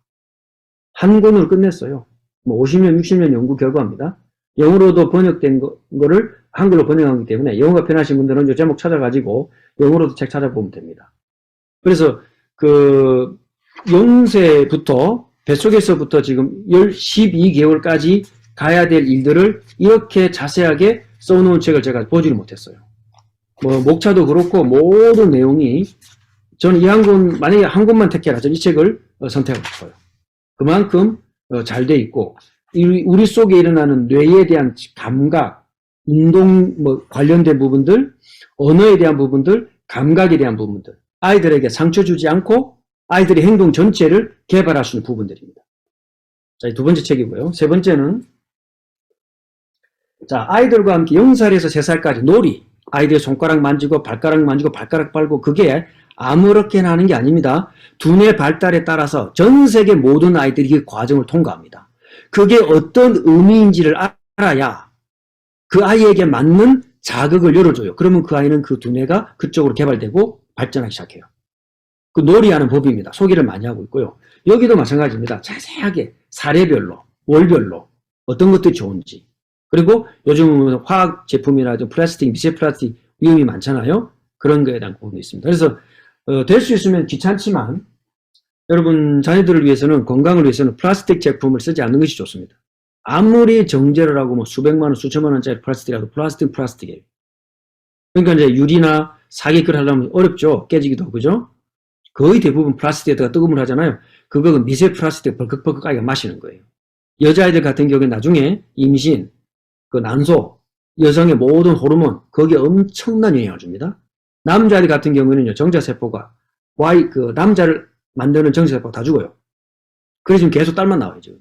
한 권을 끝냈어요. 뭐 50년, 60년 연구 결과입니다. 영어로도 번역된 거를 한글로 번역하기 때문에 영어가 편하신 분들은 이 제목 찾아가지고 영어로도 책 찾아보면 됩니다. 그래서 영세부터 뱃속에서부터 지금 12개월까지 가야 될 일들을 이렇게 자세하게 써놓은 책을 제가 보지를 못했어요. 뭐 목차도 그렇고 모든 내용이 저는 이 한 권 만약에 한 권만 택해라 저는 이 책을 선택하고 싶어요. 그만큼 잘 돼 있고 우리 속에 일어나는 뇌에 대한 감각, 운동 관련된 부분들, 언어에 대한 부분들, 감각에 대한 부분들 아이들에게 상처 주지 않고 아이들의 행동 전체를 개발할 수 있는 부분들입니다. 자, 이 두 번째 책이고요. 세 번째는 자, 아이들과 함께 0살에서 3살까지 놀이, 아이들의 손가락 만지고 발가락 빨고 그게 아무렇게나 하는 게 아닙니다. 두뇌 발달에 따라서 전 세계 모든 아이들이 그 과정을 통과합니다. 그게 어떤 의미인지를 알아야 그 아이에게 맞는 자극을 열어줘요. 그러면 그 아이는 그 두뇌가 그쪽으로 개발되고 발전하기 시작해요. 그 놀이하는 법입니다. 소개를 많이 하고 있고요. 여기도 마찬가지입니다. 자세하게 사례별로, 월별로 어떤 것들이 좋은지 그리고 요즘은 화학 제품이라든지 플라스틱, 미세 플라스틱 위험이 많잖아요. 그런 거에 대한 부분도 있습니다. 그래서 될 수 있으면 귀찮지만 여러분 자녀들을 위해서는 건강을 위해서는 플라스틱 제품을 쓰지 않는 것이 좋습니다. 아무리 정제를 하고 뭐 수백만 원, 수천만 원짜리 플라스틱이라도 플라스틱이에요. 그러니까 이제 유리나 사기를 하려면 어렵죠. 깨지기도 하고 그죠? 거의 대부분 플라스틱에다가 뜨거움을 하잖아요. 그거는 미세 플라스틱 벌컥벌컥 아이가 마시는 거예요. 여자아이들 같은 경우에 나중에 임신, 난소, 여성의 모든 호르몬 거기에 엄청난 영향을 줍니다. 남자아이들 같은 경우에는요, 정자세포가 남자를 만드는 정자세포가 다 죽어요. 그래서 지금 계속 딸만 나와요, 지금.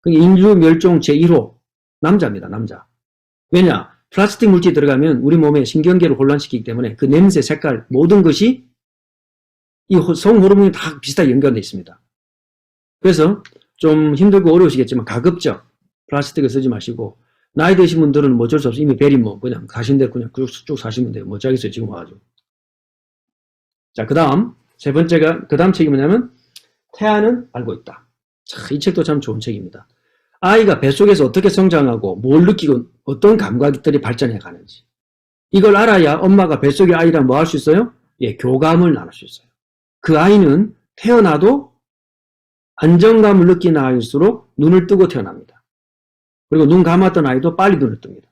그러니까 인류 멸종 제1호 남자입니다, 남자. 왜냐? 플라스틱 물질이 들어가면 우리 몸의 신경계를 혼란시키기 때문에 그 냄새, 색깔 모든 것이 이 성호르몬이 다 비슷하게 연결되어 있습니다. 그래서 좀 힘들고 어려우시겠지만 가급적 플라스틱을 쓰지 마시고 나이 드신 분들은 뭐 어쩔 수 없이 이미 베린 그냥 가신 대로 그냥 쭉 사시면 돼요. 뭐 어쩌겠어요, 지금 와가지고. 자, 그 다음 책이 뭐냐면 태아는 알고 있다. 자, 이 책도 참 좋은 책입니다. 아이가 뱃속에서 어떻게 성장하고 뭘 느끼고 어떤 감각들이 발전해 가는지 이걸 알아야 엄마가 뱃속의 아이랑 뭐 할 수 있어요? 예, 교감을 나눌 수 있어요. 그 아이는 태어나도 안정감을 느끼는 아이일수록 눈을 뜨고 태어납니다. 그리고 눈 감았던 아이도 빨리 눈을 뜹니다.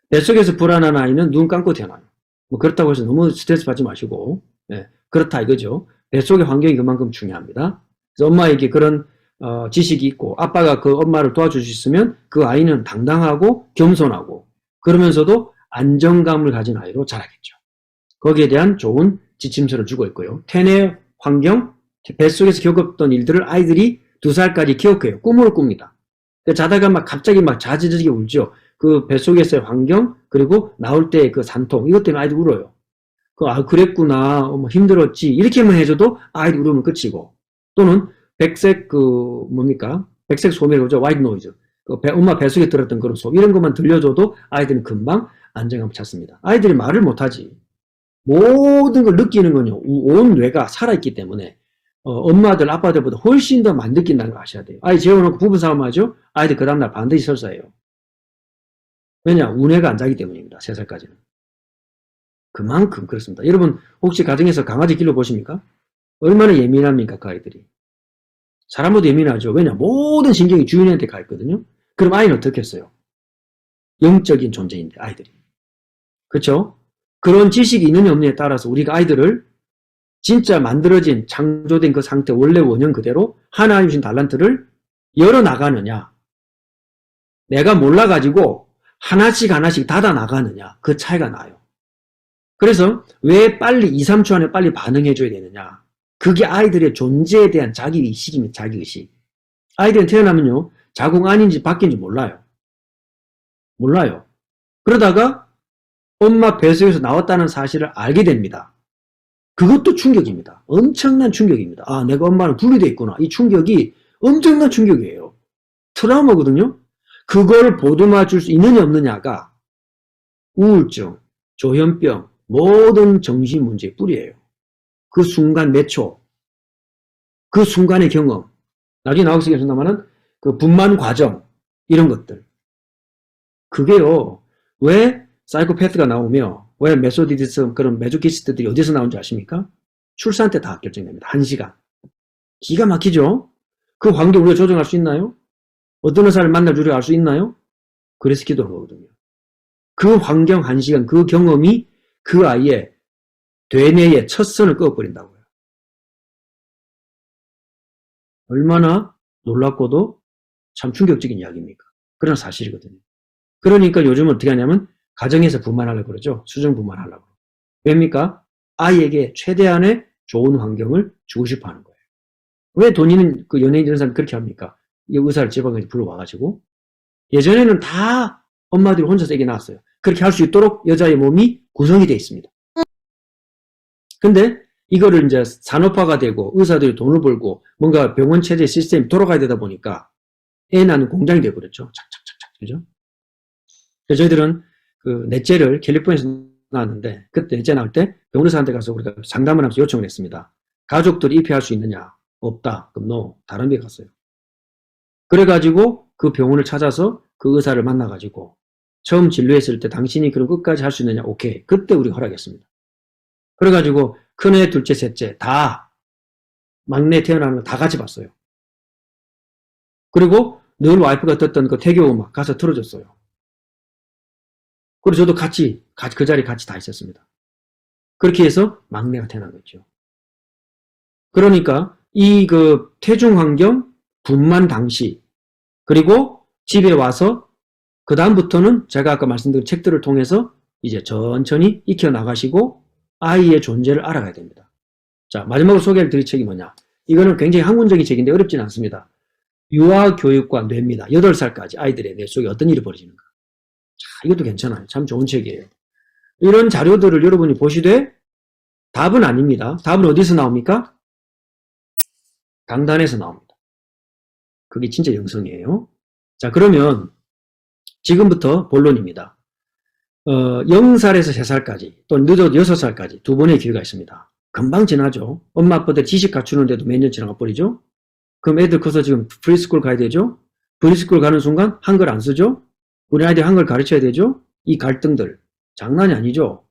뱃속에서 불안한 아이는 눈 감고 태어나요. 뭐 그렇다고 해서 너무 스트레스 받지 마시고, 예, 그렇다 이거죠. 뱃속의 환경이 그만큼 중요합니다. 그래서 엄마에게 그런 지식이 있고 아빠가 그 엄마를 도와줄 수 있으면 그 아이는 당당하고 겸손하고 그러면서도 안정감을 가진 아이로 자라겠죠. 거기에 대한 좋은 지침서를 주고 있고요. 태내 환경, 뱃속에서 겪었던 일들을 아이들이 2살까지 기억해요. 꿈으로 꿉니다. 자다가 막 갑자기 막 자지러지게 울죠. 그 뱃속에서의 환경, 그리고 나올 때 그 산통, 이것 때문에 아이들 울어요. 그랬구나, 뭐 힘들었지, 이렇게만 해줘도 아이들 울으면 끝이고, 또는 백색 백색 소음이라고 그러죠. 화이트 노이즈. 엄마 뱃속에 들었던 그런 소음, 이런 것만 들려줘도 아이들은 금방 안정감을 찾습니다. 아이들이 말을 못하지. 모든 걸 느끼는 건요, 온 뇌가 살아있기 때문에, 엄마들, 아빠들보다 훨씬 더 많이 느낀다는 걸 아셔야 돼요. 아이 재워놓고 부부싸움 하죠? 아이들 그 다음날 반드시 설사해요. 왜냐? 우뇌가 안 자기 때문입니다. 3살까지는. 그만큼 그렇습니다. 여러분, 혹시 가정에서 강아지 길러보십니까? 얼마나 예민합니까, 그 아이들이? 사람보다 예민하죠. 왜냐? 모든 신경이 주인한테 가 있거든요. 그럼 아이는 어떻게 했어요? 영적인 존재인데, 아이들이. 그렇죠? 그런 지식이 있느냐 없느냐에 따라서 우리가 아이들을 진짜 만들어진, 창조된 그 상태, 원래 원형 그대로 하나님 주신 달란트를 열어나가느냐, 내가 몰라가지고 하나씩 하나씩 닫아 나가느냐, 그 차이가 나요. 그래서 왜 빨리 2, 3초 안에 빨리 반응해줘야 되느냐, 그게 아이들의 존재에 대한 자기의식입니다. 자기의식. 아이들은 태어나면요, 자궁 안인지 밖인지 몰라요. 그러다가 엄마 뱃속에서 나왔다는 사실을 알게 됩니다. 그것도 충격입니다. 엄청난 충격입니다. 아, 내가 엄마랑 분리되어 있구나. 이 충격이 엄청난 충격이에요. 트라우마거든요. 그걸 보듬어 줄 수 있느냐 없느냐가 우울증, 조현병, 모든 정신 문제의 뿌리예요. 그 순간 몇 초, 그 순간의 경험, 나중에 나오게 된다면은 그 분만 과정, 이런 것들. 그게요, 왜 사이코패스가 나오며, 왜 메소디스트, 그런 메조키스트들이 어디서 나온지 아십니까? 출산 때 다 결정됩니다. 1시간. 기가 막히죠? 그 환경 우리가 조정할 수 있나요? 어떤 의사를 만날 줄을 알 수 있나요? 그래서 기도한 거거든요. 그 환경 1시간, 그 경험이 그 아이의 되뇌의 첫 선을 끄어버린다고요. 얼마나 놀랍고도 참 충격적인 이야기입니까? 그런 사실이거든요. 그러니까 요즘은 어떻게 하냐면 가정에서 분만하려고 그러죠. 수정 분만하려고. 왜입니까? 아이에게 최대한의 좋은 환경을 주고 싶어 하는 거예요. 왜 돈 있는 그 연예인 이런 사람이 그렇게 합니까? 이 의사를 지방에 불러와가지고. 예전에는 다 엄마들이 혼자서 애기 낳았어요. 그렇게 할 수 있도록 여자의 몸이 구성이 되어 있습니다. 근데 이거를 이제 산업화가 되고 의사들이 돈을 벌고 뭔가 병원 체제 시스템이 돌아가야 되다 보니까 애 낳는 공장이 되어버렸죠. 착착착착. 그죠? 그래서 저희들은 그 넷째를 캘리포니아에서 낳았는데 그때 넷째 낳을 때 병원 의사한테 가서 우리가 상담을 하면서 요청을 했습니다. 가족들이 입회할 수 있느냐? 없다. 그럼 no. 다른 데 갔어요. 그래가지고 그 병원을 찾아서 그 의사를 만나가지고 처음 진료했을 때 당신이 그럼 끝까지 할 수 있느냐? 오케이. 그때 우리가 허락했습니다. 그래가지고 큰애, 둘째, 셋째 다 막내 태어나는 거 다 같이 봤어요. 그리고 늘 와이프가 듣던 그 태교 음악 가서 틀어줬어요. 그리고 저도 같이 그 자리에 같이 다 있었습니다. 그렇게 해서 막내가 태어난 거죠. 그러니까 이 그 태중 환경, 분만 당시, 그리고 집에 와서 그 다음부터는 제가 아까 말씀드린 책들을 통해서 이제 천천히 익혀 나가시고 아이의 존재를 알아가야 됩니다. 자, 마지막으로 소개할 드릴 책이 뭐냐? 이거는 굉장히 학문적인 책인데 어렵지는 않습니다. 유아교육과 뇌입니다. 8살까지 아이들의 뇌 속에 어떤 일이 벌어지는가. 자, 이것도 괜찮아요. 참 좋은 책이에요. 이런 자료들을 여러분이 보시되 답은 아닙니다. 답은 어디서 나옵니까? 강단에서 나옵니다. 그게 진짜 영성이에요. 자, 그러면 지금부터 본론입니다. 0살에서 3살까지 또 늦어도 6살까지 두 번의 기회가 있습니다. 금방 지나죠. 엄마 아빠들 지식 갖추는데도 몇 년 지나가 버리죠. 그럼 애들 커서 지금 프리스쿨 가야 되죠. 프리스쿨 가는 순간 한글 안 쓰죠. 우리 아이들 한글 가르쳐야 되죠. 이 갈등들 장난이 아니죠.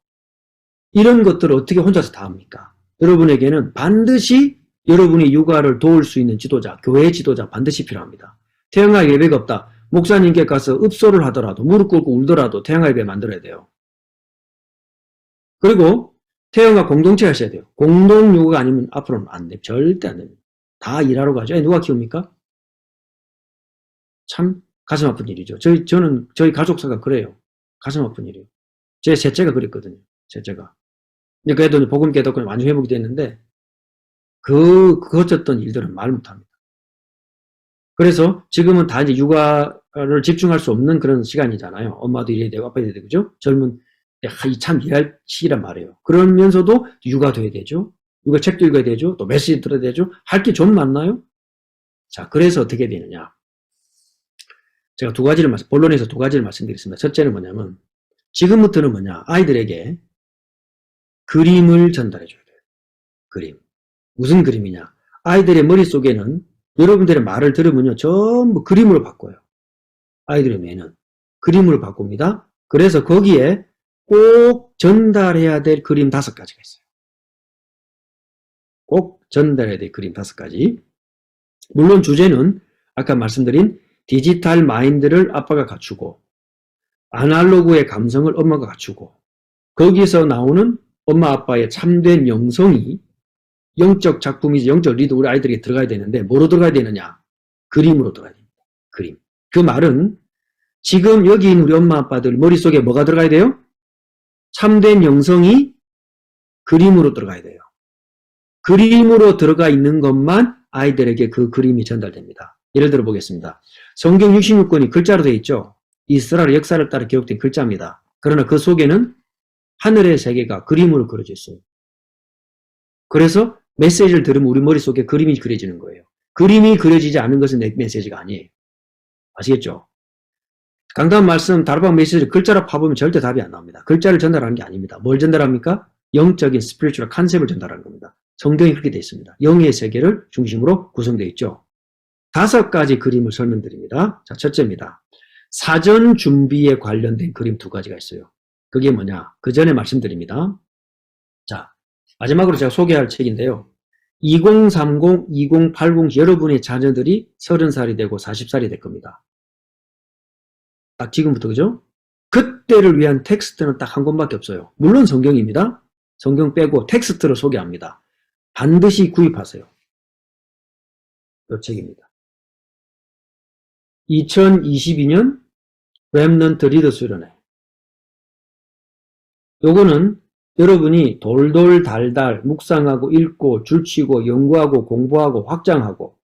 이런 것들을 어떻게 혼자서 다 합니까? 여러분에게는 반드시 여러분이 육아를 도울 수 있는 지도자, 교회 지도자 반드시 필요합니다. 태영아 예배가 없다. 목사님께 가서 읍소를 하더라도 무릎 꿇고 울더라도 태영아 예배 만들어야 돼요. 그리고 태영아 공동체 하셔야 돼요. 공동 육아가 아니면 앞으로는 안 돼. 절대 안 됩니다. 다 일하러 가죠. 누가 키웁니까? 참 가슴 아픈 일이죠. 저는 저희 가족사가 그래요. 가슴 아픈 일이에요. 제 셋째가 그랬거든요. 셋째가. 근데 그래도 복음 깨닫고 완전 회복이 됐는데 거쳤던 일들은 말 못합니다. 그래서 지금은 다 이제 육아를 집중할 수 없는 그런 시간이잖아요. 엄마도 일해야 되고 아빠도 일해야 되고 그죠? 젊은 참 일할 시기란 말이에요. 그러면서도 육아도 해야 되죠. 육아 책도 읽어야 되죠. 또 메시지 들어야 되죠. 할 게 좀 많나요? 자, 그래서 어떻게 되느냐? 제가 본론에서 두 가지를 말씀드리겠습니다. 첫째는 뭐냐면 지금부터는 뭐냐? 아이들에게 그림을 전달해 줘야 돼요. 그림. 무슨 그림이냐? 아이들의 머릿속에는 여러분들의 말을 들으면요. 전부 그림으로 바꿔요. 아이들의 뇌는. 그림으로 바꿉니다. 그래서 거기에 꼭 전달해야 될 그림 5가지가 있어요. 꼭 전달해야 될 그림 5가지. 물론 주제는 아까 말씀드린 디지털 마인드를 아빠가 갖추고 아날로그의 감성을 엄마가 갖추고 거기서 나오는 엄마 아빠의 참된 영성이 영적 작품이지 영적 리더 우리 아이들에게 들어가야 되는데 뭐로 들어가야 되느냐? 그림으로 들어가야 됩니다. 그림. 그 말은 지금 여기 있는 우리 엄마 아빠들 머릿속에 뭐가 들어가야 돼요? 참된 영성이 그림으로 들어가야 돼요. 그림으로 들어가 있는 것만 아이들에게 그 그림이 전달됩니다. 예를 들어 보겠습니다. 성경 66권이 글자로 되어 있죠. 이스라엘 역사를 따라 기록된 글자입니다. 그러나 그 속에는 하늘의 세계가 그림으로 그려져 있어요. 그래서 메시지를 들으면 우리 머릿속에 그림이 그려지는 거예요. 그림이 그려지지 않은 것은 내 메시지가 아니에요. 아시겠죠? 강단 말씀, 다락방 메시지를 글자로 파보면 절대 답이 안 나옵니다. 글자를 전달하는 게 아닙니다. 뭘 전달합니까? 영적인 스피리추얼 컨셉을 전달하는 겁니다. 성경이 그렇게 되어 있습니다. 영의 세계를 중심으로 구성되어 있죠. 5가지 그림을 설명드립니다. 자, 첫째입니다. 사전 준비에 관련된 그림 2가지가 있어요. 그게 뭐냐? 그 전에 말씀드립니다. 자, 마지막으로 제가 소개할 책인데요. 2030, 2080 여러분의 자녀들이 30살이 되고 40살이 될 겁니다. 딱 지금부터 그죠? 그때를 위한 텍스트는 딱 한 권밖에 없어요. 물론 성경입니다. 성경 빼고 텍스트를 소개합니다. 반드시 구입하세요. 이 책입니다. 2022년 렘넌트 리더 수련회. 요거는 여러분이 돌돌 달달 묵상하고 읽고 줄치고 연구하고 공부하고 확장하고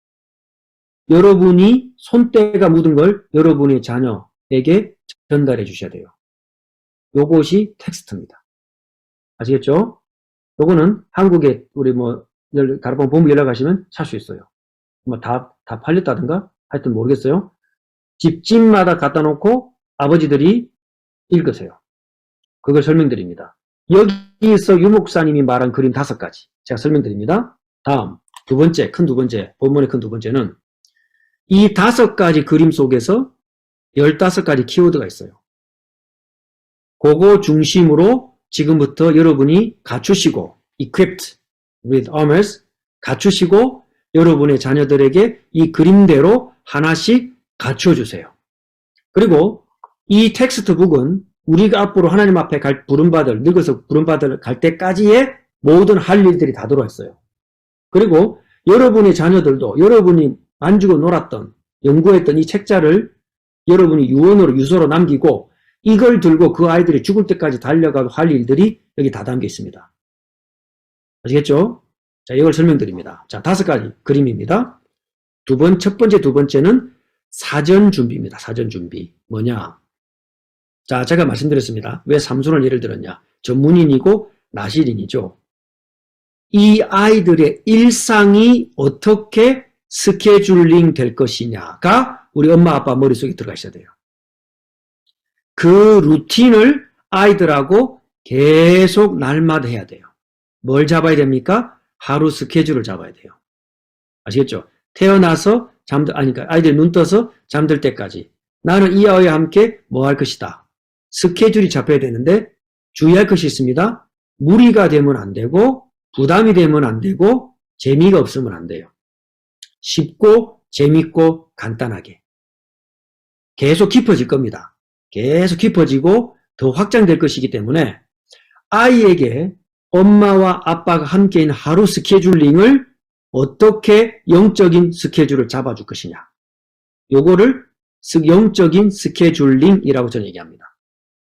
여러분이 손때가 묻은 걸 여러분의 자녀에게 전달해 주셔야 돼요. 요것이 텍스트입니다. 아시겠죠? 요거는 한국에 우리 다락방 본부 연락하시면 살 수 있어요. 다 팔렸다든가 하여튼 모르겠어요. 집집마다 갖다 놓고 아버지들이 읽으세요. 그걸 설명드립니다. 여기서 유목사님이 말한 그림 5가지 제가 설명드립니다. 다음 두 번째 본문의 큰 두 번째는 이 5가지 그림 속에서 15가지 키워드가 있어요. 그거 중심으로 지금부터 여러분이 갖추시고 equipped with armors 갖추시고 여러분의 자녀들에게 이 그림대로 하나씩 갖춰주세요. 그리고 이 텍스트북은 우리가 앞으로 하나님 앞에 늙어서 부름받을 갈 때까지의 모든 할 일들이 다 들어있어요. 그리고 여러분의 자녀들도 여러분이 만지고 놀았던 연구했던 이 책자를 여러분이 유서로 남기고 이걸 들고 그 아이들이 죽을 때까지 달려가도 할 일들이 여기 다 담겨 있습니다. 아시겠죠? 자, 이걸 설명드립니다. 자, 5가지 그림입니다. 첫 번째는 사전 준비입니다. 사전 준비. 뭐냐? 자, 제가 말씀드렸습니다. 왜 삼손을 예를 들었냐? 전문인이고 나시린이죠. 이 아이들의 일상이 어떻게 스케줄링 될 것이냐가 우리 엄마 아빠 머릿속에 들어가 있어야 돼요. 그 루틴을 아이들하고 계속 날마다 해야 돼요. 뭘 잡아야 됩니까? 하루 스케줄을 잡아야 돼요. 아시겠죠? 태어나서 그러니까 아이들 눈 떠서 잠들 때까지 나는 이 아이와 함께 뭐 할 것이다. 스케줄이 잡혀야 되는데 주의할 것이 있습니다. 무리가 되면 안 되고 부담이 되면 안 되고 재미가 없으면 안 돼요. 쉽고 재밌고 간단하게. 계속 깊어질 겁니다. 계속 깊어지고 더 확장될 것이기 때문에 아이에게 엄마와 아빠가 함께 있는 하루 스케줄링을 어떻게 영적인 스케줄을 잡아줄 것이냐. 요거를 영적인 스케줄링이라고 저는 얘기합니다.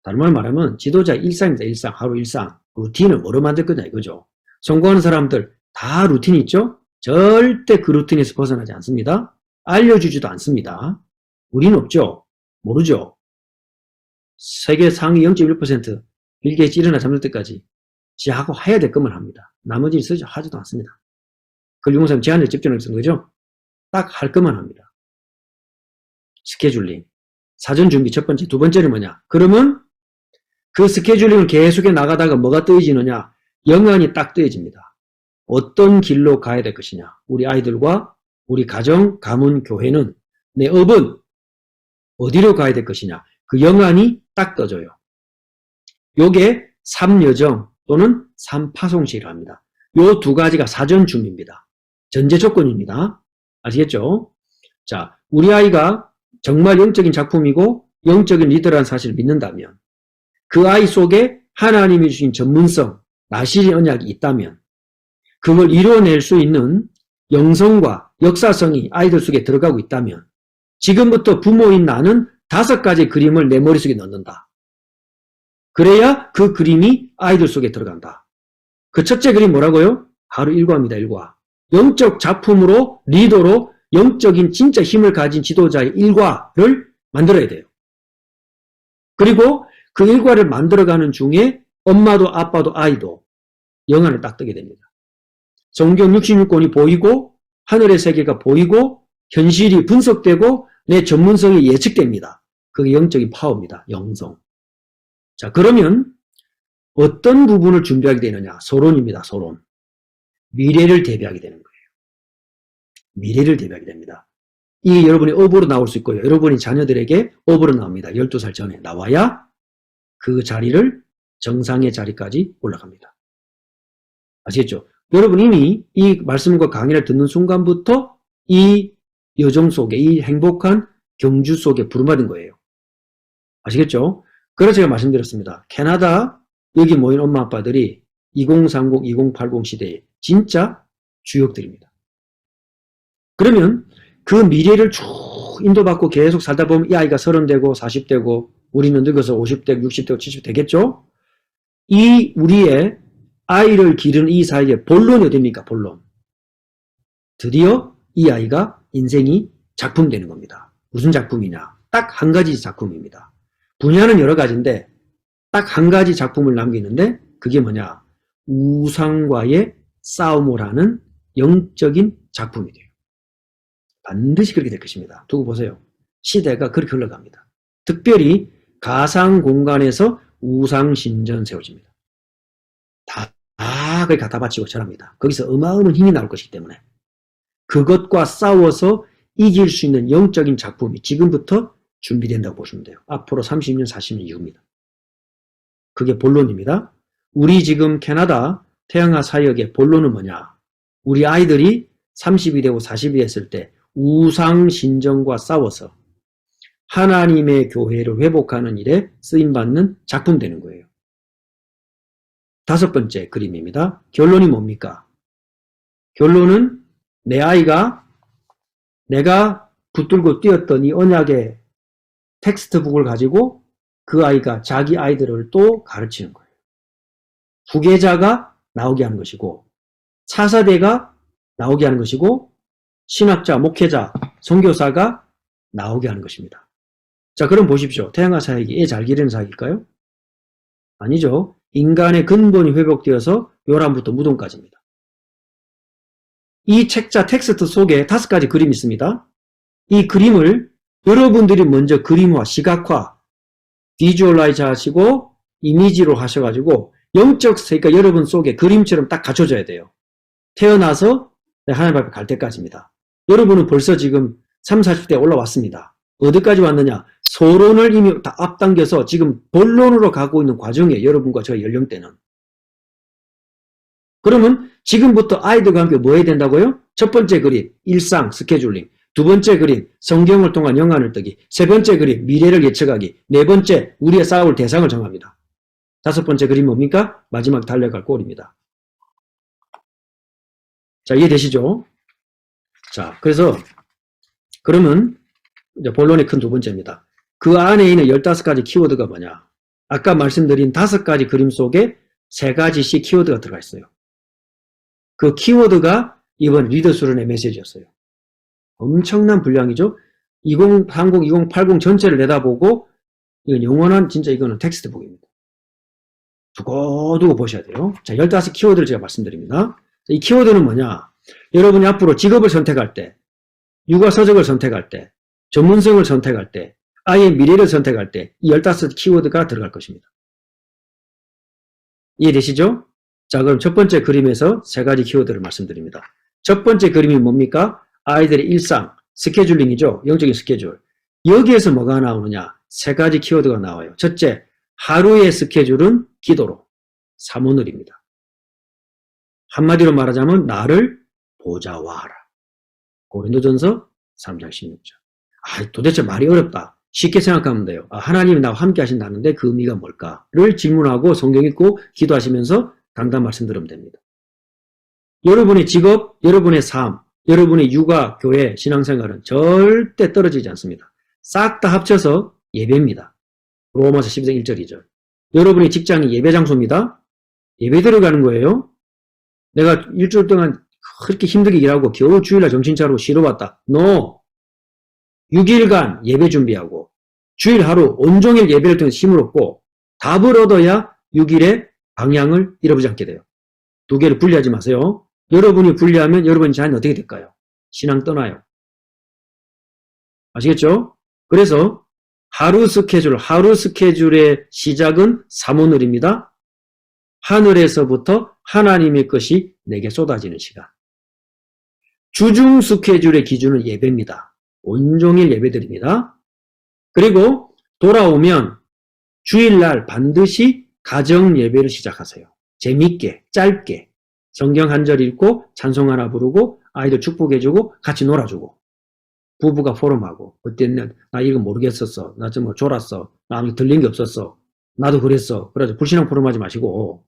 다른 말 말하면 지도자의 일상입니다. 일상, 하루 일상. 루틴을 뭐로 만들 거냐 이거죠. 성공하는 사람들 다 루틴이 있죠? 절대 그 루틴에서 벗어나지 않습니다. 알려주지도 않습니다. 우리는 없죠. 모르죠. 세계 상위 0.1% 빌 게이츠 일어나 잠들 때까지 지하고 해야 될 것만 합니다. 나머지는 쓰지 하지도 않습니다. 그걸 유공사님 제한적 집중을 쓴 거죠? 딱 할 것만 합니다. 스케줄링. 사전 준비 첫 번째. 두 번째는 뭐냐? 그러면 그 스케줄링을 계속해 나가다가 뭐가 뜨여지느냐? 영안이 딱 뜨여집니다. 어떤 길로 가야 될 것이냐? 우리 아이들과 우리 가정, 가문, 교회는 내 업은 어디로 가야 될 것이냐? 그 영안이 딱 떠져요. 요게 3여정 또는 3파송식이라고 합니다. 요 두 가지가 사전 준비입니다. 전제 조건입니다. 아시겠죠? 자, 우리 아이가 정말 영적인 작품이고 영적인 리더라는 사실을 믿는다면 그 아이 속에 하나님이 주신 전문성, 나실의 언약이 있다면 그걸 이뤄낼 수 있는 영성과 역사성이 아이들 속에 들어가고 있다면 지금부터 부모인 나는 5가지 그림을 내 머릿속에 넣는다. 그래야 그 그림이 아이들 속에 들어간다. 그 첫째 그림 뭐라고요? 바로 일과입니다. 일과. 영적 작품으로 리더로 영적인 진짜 힘을 가진 지도자의 일과를 만들어야 돼요. 그리고 그 일과를 만들어가는 중에 엄마도 아빠도 아이도 영안을 딱 뜨게 됩니다. 성경 66권이 보이고 하늘의 세계가 보이고 현실이 분석되고 내 전문성이 예측됩니다. 그게 영적인 파워입니다. 영성. 자, 그러면 어떤 부분을 준비하게 되느냐? 서론입니다. 서론. 미래를 대비하게 되는 거예요. 미래를 대비하게 됩니다. 이게 여러분의 업으로 나올 수 있고요. 여러분이 자녀들에게 업으로 나옵니다. 12살 전에 나와야 그 자리를 정상의 자리까지 올라갑니다. 아시겠죠? 여러분 이미 이 말씀과 강의를 듣는 순간부터 이 여정 속에, 이 행복한 경주 속에 부름받은 거예요. 아시겠죠? 그래서 제가 말씀드렸습니다. 캐나다 여기 모인 엄마 아빠들이 2030, 2080 시대의 진짜 주역들입니다. 그러면 그 미래를 쭉 인도받고 계속 살다 보면 이 아이가 30되고 40되고 우리는 늙어서 50대, 60대, 70대 되겠죠? 이 우리의 아이를 기르는 이 사이에 본론이 어딥니까? 본론. 드디어 이 아이가 인생이 작품되는 겁니다. 무슨 작품이냐? 딱 한 가지 작품입니다. 분야는 여러 가지인데 딱 한 가지 작품을 남기는데 그게 뭐냐? 우상과의 싸움을 하는 영적인 작품이 돼요. 반드시 그렇게 될 것입니다. 두고 보세요. 시대가 그렇게 흘러갑니다. 특별히 가상 공간에서 우상 신전 세워집니다. 다 그걸 갖다 바치고 절합니다. 거기서 어마어마한 힘이 나올 것이기 때문에 그것과 싸워서 이길 수 있는 영적인 작품이 지금부터 준비된다고 보시면 돼요. 앞으로 30년, 40년 이후입니다. 그게 본론입니다. 우리 지금 캐나다 태양화 사역의 본론은 뭐냐? 우리 아이들이 30이 되고 40이 됐을 때 우상 신전과 싸워서 하나님의 교회를 회복하는 일에 쓰임받는 작품 되는 거예요. 5번째 그림입니다. 결론이 뭡니까? 결론은 내 아이가 내가 붙들고 뛰었던 이 언약의 텍스트북을 가지고 그 아이가 자기 아이들을 또 가르치는 거예요. 후계자가 나오게 하는 것이고 차세대가 나오게 하는 것이고 신학자, 목회자, 선교사가 나오게 하는 것입니다. 자, 그럼 보십시오. 태양화 사역이 애 잘 기르는 사역일까요? 아니죠. 인간의 근본이 회복되어서 요람부터 무덤까지입니다. 이 책자 텍스트 속에 5가지 그림이 있습니다. 이 그림을 여러분들이 먼저 그림화, 시각화, 비주얼라이즈 하시고 이미지로 하셔가지고 영적 세계가 여러분 속에 그림처럼 딱 갖춰져야 돼요. 태어나서 하나님 앞에 갈 때까지입니다. 여러분은 벌써 지금 30, 40대에 올라왔습니다. 어디까지 왔느냐? 서론을 이미 다 앞당겨서 지금 본론으로 가고 있는 과정이에요. 여러분과 저 연령대는. 그러면 지금부터 아이들과 함께 뭐 해야 된다고요? 첫 번째 그림, 일상, 스케줄링. 두 번째 그림, 성경을 통한 영안을 뜨기. 세 번째 그림, 미래를 예측하기. 네 번째, 우리의 싸울 대상을 정합니다. 다섯 번째 그림 뭡니까? 마지막 달려갈 골입니다. 자, 이해되시죠? 자, 그래서 그러면 이제 본론의 큰 두 번째입니다. 그 안에 있는 15가지 키워드가 뭐냐? 아까 말씀드린 5가지 그림 속에 3가지씩 키워드가 들어가 있어요. 그 키워드가 이번 리더 수련의 메시지였어요. 엄청난 분량이죠. 2030, 2080 전체를 내다보고 이건 영원한 진짜 이거는 텍스트북입니다. 두고두고 보셔야 돼요. 자, 15 키워드를 제가 말씀드립니다. 이 키워드는 뭐냐? 여러분이 앞으로 직업을 선택할 때, 육아 서적을 선택할 때, 전문성을 선택할 때, 아이의 미래를 선택할 때 이 15 키워드가 들어갈 것입니다. 이해되시죠? 자, 그럼 첫 번째 그림에서 3가지 키워드를 말씀드립니다. 첫 번째 그림이 뭡니까? 아이들의 일상, 스케줄링이죠. 영적인 스케줄. 여기에서 뭐가 나오느냐? 3가지 키워드가 나와요. 첫째, 하루의 스케줄은 기도로, 사모늘입니다. 한마디로 말하자면 나를 보좌화하라. 고린도전서 3장 16절. 도대체 말이 어렵다. 쉽게 생각하면 돼요. 하나님이 나와 함께 하신다는데 그 의미가 뭘까를 질문하고 성경 읽고 기도하시면서 당당 말씀드리면 됩니다. 여러분의 직업, 여러분의 삶, 여러분의 육아, 교회, 신앙생활은 절대 떨어지지 않습니다. 싹 다 합쳐서 예배입니다. 로마서 12장 1절 2절. 여러분의 직장이 예배 장소입니다. 예배 들어가는 거예요. 내가 일주일 동안 그렇게 힘들게 일하고 겨우 주일날 정신차리고 쉬러 왔다. No. 6일간 예배 준비하고 주일 하루 온종일 예배를 통해서 힘을 얻고 답을 얻어야 6일의 방향을 잃어버리지 않게 돼요. 두 개를 분리하지 마세요. 여러분이 분리하면 여러분의 자녀는 어떻게 될까요? 신앙 떠나요. 아시겠죠? 그래서 하루 스케줄의 시작은 사모늘입니다. 하늘에서부터 하나님의 것이 내게 쏟아지는 시간. 주중 스케줄의 기준은 예배입니다. 온종일 예배드립니다. 그리고 돌아오면 주일날 반드시 가정 예배를 시작하세요. 재밌게, 짧게 성경 한 절 읽고 찬송 하나 부르고 아이들 축복해주고 같이 놀아주고 부부가 포럼하고 어땠냐? 나 이거 모르겠었어. 나 좀 졸았어. 나 아무 들린 게 없었어. 나도 그랬어. 그래서 불신앙 포럼하지 마시고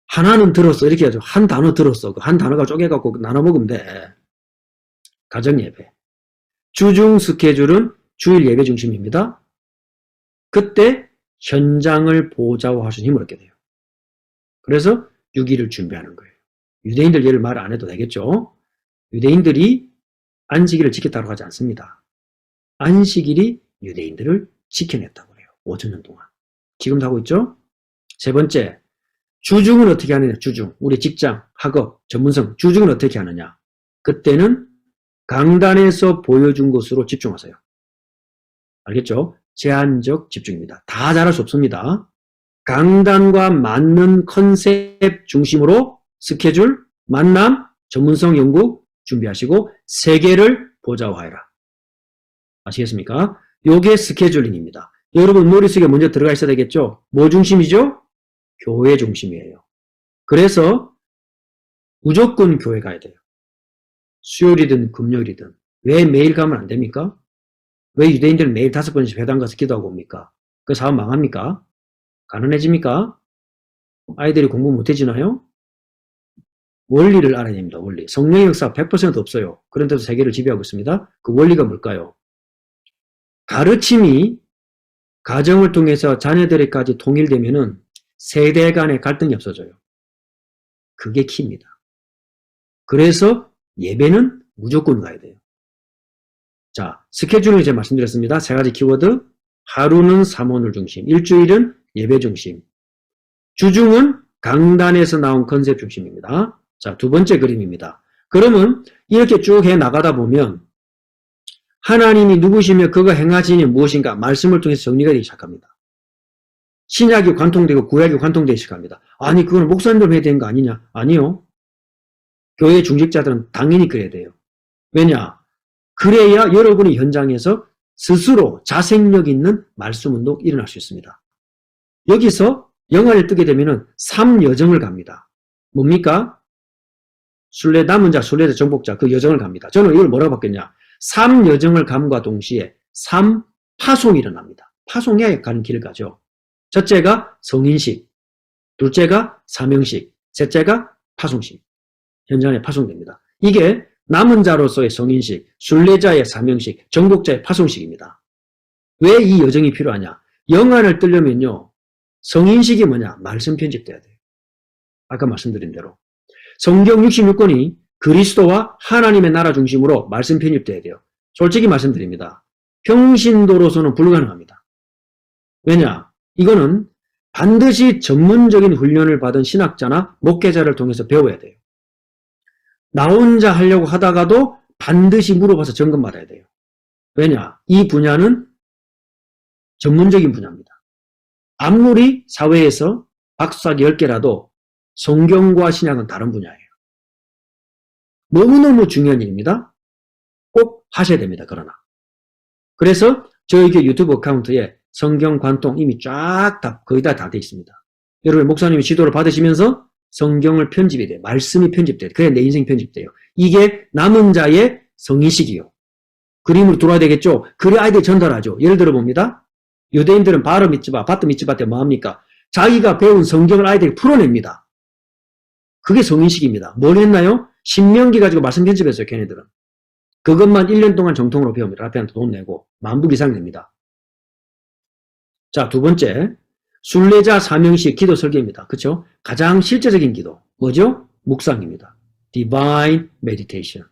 하나는 들었어. 이렇게 하죠. 한 단어 들었어. 그 한 단어가 쪼개갖고 나눠 먹으면 돼. 가정 예배. 주중 스케줄은 주일 예배 중심입니다. 그때 현장을 보좌화하시는 힘을 얻게 돼요. 그래서 6일을 준비하는 거예요. 유대인들 예를 말 안 해도 되겠죠? 유대인들이 안식일을 지켰다고 하지 않습니다. 안식일이 유대인들을 지켜냈다고 해요. 5천년 동안. 지금도 하고 있죠? 세 번째, 주중은 어떻게 하느냐? 주중. 우리 직장, 학업, 전문성. 주중은 어떻게 하느냐? 그때는 강단에서 보여준 것으로 집중하세요. 알겠죠? 제한적 집중입니다. 다 잘할 수 없습니다. 강단과 맞는 컨셉 중심으로 스케줄, 만남, 전문성 연구 준비하시고 세계를 보좌화해라. 아시겠습니까? 요게 스케줄링입니다. 여러분 머릿속에 먼저 들어가 있어야 되겠죠? 뭐 중심이죠? 교회 중심이에요. 그래서 무조건 교회 가야 돼요. 수요일이든 금요일이든. 왜 매일 가면 안 됩니까? 왜 유대인들은 매일 5번씩 회당 가서 기도하고 옵니까? 그 사업 망합니까? 가난해집니까? 아이들이 공부 못해지나요? 원리를 알아야 됩니다. 원리. 성령의 역사 100% 없어요. 그런데도 세계를 지배하고 있습니다. 그 원리가 뭘까요? 가르침이 가정을 통해서 자녀들에게까지 통일되면은 세대 간의 갈등이 없어져요. 그게 키입니다. 그래서 예배는 무조건 가야 돼요. 자, 스케줄을 이제 말씀드렸습니다. 3가지 키워드. 하루는 사모늘 중심, 일주일은 예배 중심, 주중은 강단에서 나온 컨셉 중심입니다. 자, 두 번째 그림입니다. 그러면 이렇게 쭉 해 나가다 보면 하나님이 누구시며 그가 행하시니 무엇인가 말씀을 통해서 정리가 되기 시작합니다. 신약이 관통되고 구약이 관통되기 시작합니다. 아니 그건 목사님들 해야 되는 거 아니냐? 아니요. 교회 중직자들은 당연히 그래야 돼요. 왜냐? 그래야 여러분이 현장에서 스스로 자생력 있는 말씀 운동 일어날 수 있습니다. 여기서 영화를 뜨게 되면은 3여정을 갑니다. 뭡니까? 남은 자, 순례자, 정복자, 그 여정을 갑니다. 저는 이걸 뭐라고 바뀌었냐? 3여정을 감과 동시에 3파송이 일어납니다. 파송에 가는 길을 가죠. 첫째가 성인식, 둘째가 사명식, 셋째가 파송식. 현장에 파송됩니다. 이게 남은 자로서의 성인식, 순례자의 사명식, 정복자의 파송식입니다. 왜 이 여정이 필요하냐? 영안을 뜨려면요. 성인식이 뭐냐? 말씀 편집돼야 돼요. 아까 말씀드린 대로. 성경 66권이 그리스도와 하나님의 나라 중심으로 말씀 편집돼야 돼요. 솔직히 말씀드립니다. 평신도로서는 불가능합니다. 왜냐? 이거는 반드시 전문적인 훈련을 받은 신학자나 목회자를 통해서 배워야 돼요. 나 혼자 하려고 하다가도 반드시 물어봐서 점검받아야 돼요. 왜냐? 이 분야는 전문적인 분야입니다. 아무리 사회에서 박사학위 10개라도 성경과 신약은 다른 분야예요. 너무너무 중요한 일입니다. 꼭 하셔야 됩니다. 그러나. 그래서 저에게 유튜브 어카운트에 성경 관통 이미 쫙 거의 다 돼 있습니다. 여러분 목사님이 지도를 받으시면서 성경을 편집해야 돼요. 말씀이 편집돼요. 그래야 내 인생이 편집돼요. 이게 남은 자의 성인식이요. 그림으로 들어와야 되겠죠. 그래 아이들 전달하죠. 예를 들어 봅니다. 유대인들은 바르 미츠바, 바트 미츠바 때 뭐합니까? 자기가 배운 성경을 아이들이 풀어냅니다. 그게 성인식입니다. 뭘 했나요? 신명기 가지고 말씀 편집했어요. 걔네들은. 그것만 1년 동안 정통으로 배웁니다. 라페한테 돈 내고. 만북 이상 냅니다. 자, 두 번째. 순례자 사명식 기도 설계입니다. 그쵸? 가장 실제적인 기도. 뭐죠? 묵상입니다. Divine Meditation.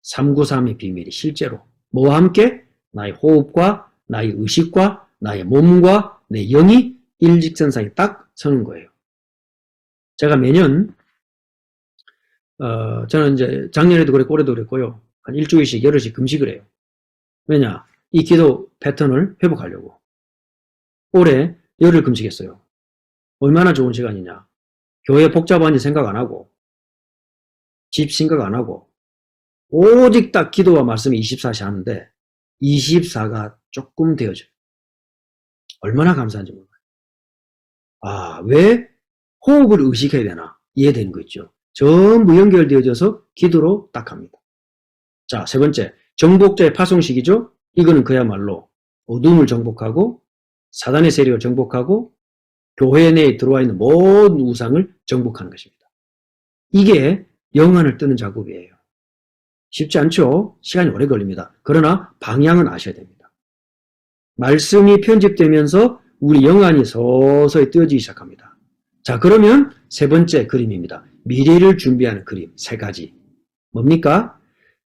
393의 비밀이 실제로. 뭐와 함께? 나의 호흡과 나의 의식과 나의 몸과 내 영이 일직선상에 딱 서는 거예요. 제가 매년 저는 이제 작년에도 그랬고 올해도 그랬고요. 한 일주일씩 열흘씩 금식을 해요. 왜냐? 이 기도 패턴을 회복하려고. 올해 열흘 금식했어요. 얼마나 좋은 시간이냐. 교회 복잡한지 생각 안 하고 집 생각 안 하고 오직 딱 기도와 말씀이 24시 하는데 24가 조금 되어져요. 얼마나 감사한지 몰라요. 아, 왜 호흡을 의식해야 되나? 이해되는 거 있죠. 전부 연결되어져서 기도로 딱 합니다. 자, 세 번째. 정복자의 파송식이죠. 이거는 그야말로 어둠을 정복하고 사단의 세력을 정복하고 교회 내에 들어와 있는 모든 우상을 정복하는 것입니다. 이게 영안을 뜨는 작업이에요. 쉽지 않죠? 시간이 오래 걸립니다. 그러나 방향은 아셔야 됩니다. 말씀이 편집되면서 우리 영안이 서서히 뜨어지기 시작합니다. 자, 그러면 세 번째 그림입니다. 미래를 준비하는 그림 세 가지. 뭡니까?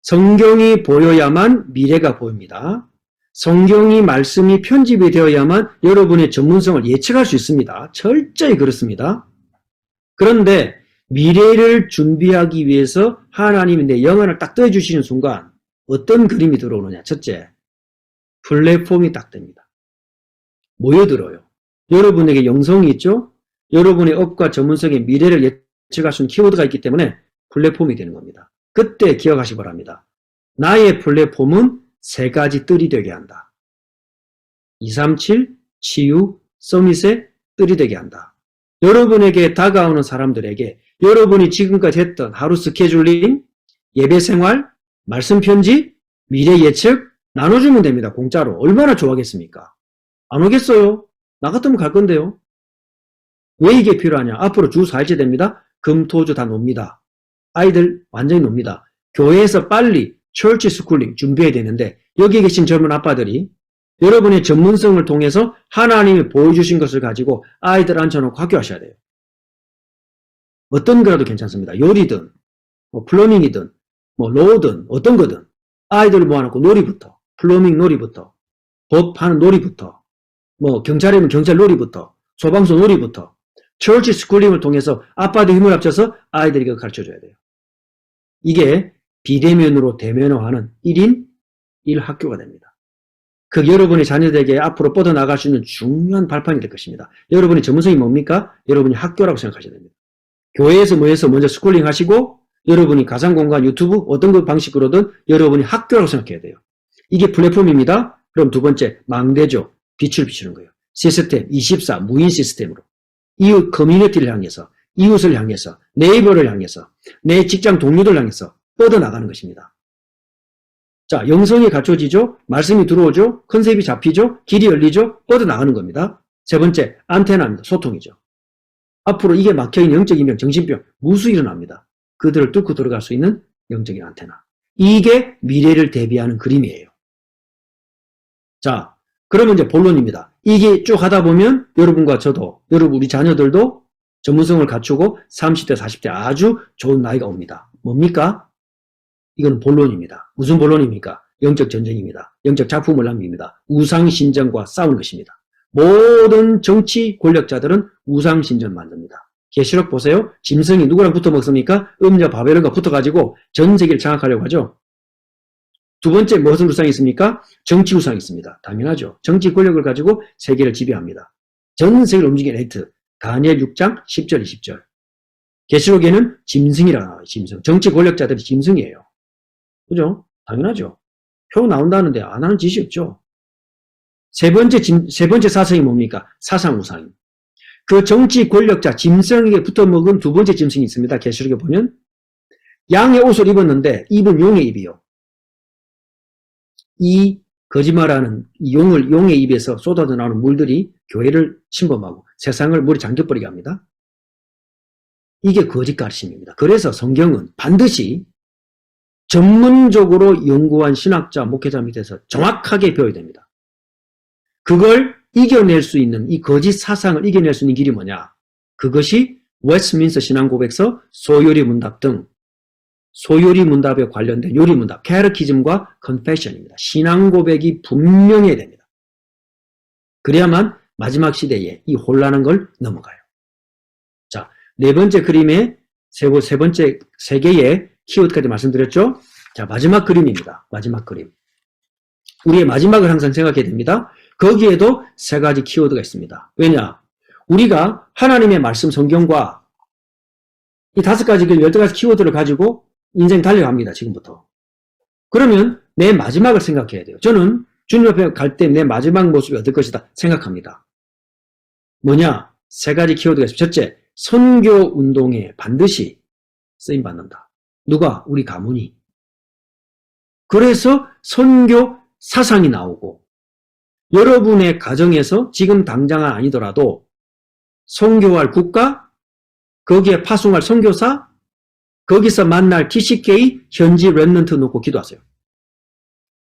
성경이 보여야만 미래가 보입니다. 성경이 말씀이 편집이 되어야만 여러분의 전문성을 예측할 수 있습니다. 철저히 그렇습니다. 그런데 미래를 준비하기 위해서 하나님이 내 영안을 딱 떠주시는 순간 어떤 그림이 들어오느냐. 첫째, 플랫폼이 딱 됩니다. 모여들어요. 여러분에게 영성이 있죠? 여러분의 업과 전문성의 미래를 예측할 수 있는 키워드가 있기 때문에 플랫폼이 되는 겁니다. 그때 기억하시기 바랍니다. 나의 플랫폼은 세 가지 뜰이 되게 한다. 237 치유 서밋의 뜰이 되게 한다. 여러분에게 다가오는 사람들에게 여러분이 지금까지 했던 하루 스케줄링, 예배 생활, 말씀 편지, 미래 예측 나눠주면 됩니다. 공짜로. 얼마나 좋아하겠습니까? 안 오겠어요? 나 같으면 갈 건데요. 왜 이게 필요하냐? 앞으로 주 4일째 됩니다. 금, 토, 주 다 놉니다. 아이들 완전히 놉니다. 교회에서 빨리 철치 스쿨링 준비해야 되는데 여기 계신 젊은 아빠들이 여러분의 전문성을 통해서 하나님이 보여주신 것을 가지고 아이들 앉혀놓고 학교하셔야 돼요. 어떤 거라도 괜찮습니다. 요리든 플러밍이든 로든 어떤 거든 아이들을 모아놓고 놀이부터 플러밍 놀이부터 법하는 놀이부터 경찰이면 경찰 놀이부터 소방서 놀이부터 철치 스쿨링을 통해서 아빠들 힘을 합쳐서 아이들에게 가르쳐줘야 돼요. 이게 비대면으로 대면화하는 1인 1학교가 됩니다. 그 여러분의 자녀들에게 앞으로 뻗어나갈 수 있는 중요한 발판이 될 것입니다. 여러분의 전문성이 뭡니까? 여러분이 학교라고 생각하셔야 됩니다. 교회에서 모여서 먼저 스쿨링 하시고 여러분이 가상공간 유튜브 어떤 그 방식으로든 여러분이 학교라고 생각해야 돼요. 이게 플랫폼입니다. 그럼 두 번째 망대죠. 빛을 비추는 거예요. 시스템 24 무인 시스템으로 이 커뮤니티를 향해서 이웃을 향해서, 네이버를 향해서, 내 직장 동료들 향해서 뻗어나가는 것입니다. 자, 영성이 갖춰지죠? 말씀이 들어오죠? 컨셉이 잡히죠? 길이 열리죠? 뻗어나가는 겁니다. 세 번째, 안테나입니다. 소통이죠. 앞으로 이게 막혀있는 영적인 병, 정신병 무수 일어납니다. 그들을 뚫고 들어갈 수 있는 영적인 안테나. 이게 미래를 대비하는 그림이에요. 자, 그러면 이제 본론입니다. 이게 쭉 하다 보면 여러분과 저도, 여러분 우리 자녀들도 전문성을 갖추고 30대, 40대 아주 좋은 나이가 옵니다. 뭡니까? 이건 본론입니다. 무슨 본론입니까? 영적 전쟁입니다. 영적 작품을 남깁니다. 우상신전과 싸우는 것입니다. 모든 정치 권력자들은 우상신전 만듭니다. 계시록 보세요. 짐승이 누구랑 붙어 먹습니까? 음녀 바벨론과 붙어가지고 전 세계를 장악하려고 하죠. 두 번째 무슨 우상이 있습니까? 정치 우상이 있습니다. 당연하죠. 정치 권력을 가지고 세계를 지배합니다. 전 세계를 움직이는 엘리트. 다니엘 6장 10절 20절. 계시록에는 짐승이라고 나와요. 짐승. 정치 권력자들이 짐승이에요. 그죠? 당연하죠. 표 나온다는데 안 하는 짓이 없죠. 세 번째 사상이 뭡니까? 사상 우상입니다. 그 정치 권력자 짐승에게 붙어먹은 두 번째 짐승이 있습니다. 계시록에 보면 양의 옷을 입었는데 입은 용의 입이요. 이 거짓말하는 용의 입에서 쏟아져 나오는 물들이 교회를 침범하고 세상을 물에 잠겨버리게 합니다. 이게 거짓 가르침입니다. 그래서 성경은 반드시 전문적으로 연구한 신학자, 목회자 밑에서 정확하게 배워야 됩니다. 그걸 이겨낼 수 있는, 이 거짓 사상을 이겨낼 수 있는 길이 뭐냐? 그것이 웨스트민스터 신앙고백서, 소요리 문답 등 소요리 문답에 관련된 요리 문답, 캐터키즘과 컨페션입니다. 신앙 고백이 분명해야 됩니다. 그래야만 마지막 시대에 이 혼란한 걸 넘어가요. 자, 네 번째 그림의 세 번째 세 개의 키워드까지 말씀드렸죠? 자, 마지막 그림입니다. 마지막 그림. 우리의 마지막을 항상 생각해야 됩니다. 거기에도 세 가지 키워드가 있습니다. 왜냐? 우리가 하나님의 말씀 성경과 이 5가지, 12가지 키워드를 가지고 인생 달려갑니다. 지금부터. 그러면 내 마지막을 생각해야 돼요. 저는 주님 앞에 갈 때 내 마지막 모습이 어떨 것이다 생각합니다. 뭐냐? 세 가지 키워드가 있습니다. 첫째, 선교 운동에 반드시 쓰임받는다. 누가? 우리 가문이. 그래서 선교 사상이 나오고 여러분의 가정에서 지금 당장은 아니더라도 선교할 국가, 거기에 파송할 선교사, 거기서 만날 TCK 현지 렘넌트 놓고 기도하세요.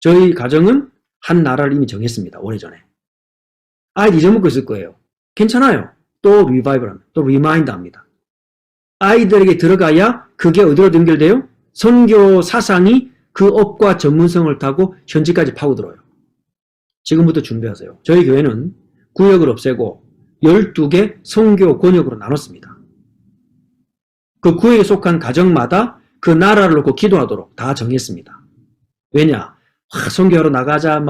저희 가정은 한 나라를 이미 정했습니다. 오래전에. 아이들 잊어먹고 있을 거예요. 괜찮아요. 또 리바이벌 합니다. 또 리마인드 합니다. 아이들에게 들어가야 그게 어디로 연결돼요? 선교 사상이 그 업과 전문성을 타고 현지까지 파고들어요. 지금부터 준비하세요. 저희 교회는 구역을 없애고 12개 선교 권역으로 나눴습니다. 그 구역에 속한 가정마다 그 나라를 놓고 기도하도록 다 정했습니다. 왜냐? 선교하러 나가자,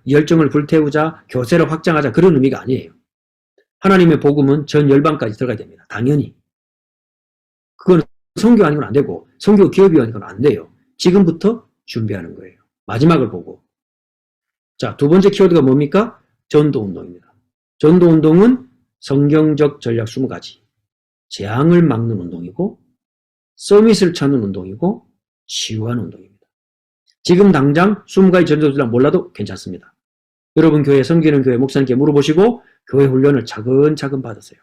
열정을 불태우자, 교세를 확장하자 그런 의미가 아니에요. 하나님의 복음은 전 열방까지 들어가야 됩니다. 당연히. 그건 선교 아니고는 안 되고 선교 기업이 아니고는 안 돼요. 지금부터 준비하는 거예요. 마지막을 보고. 자, 두 번째 키워드가 뭡니까? 전도운동입니다. 전도운동은 성경적 전략 20가지. 재앙을 막는 운동이고 서밋을 찾는 운동이고 치유하는 운동입니다. 지금 당장 20가지 전도 전략 몰라도 괜찮습니다. 여러분 교회 섬기는 교회 목사님께 물어보시고 교회 훈련을 차근차근 받으세요.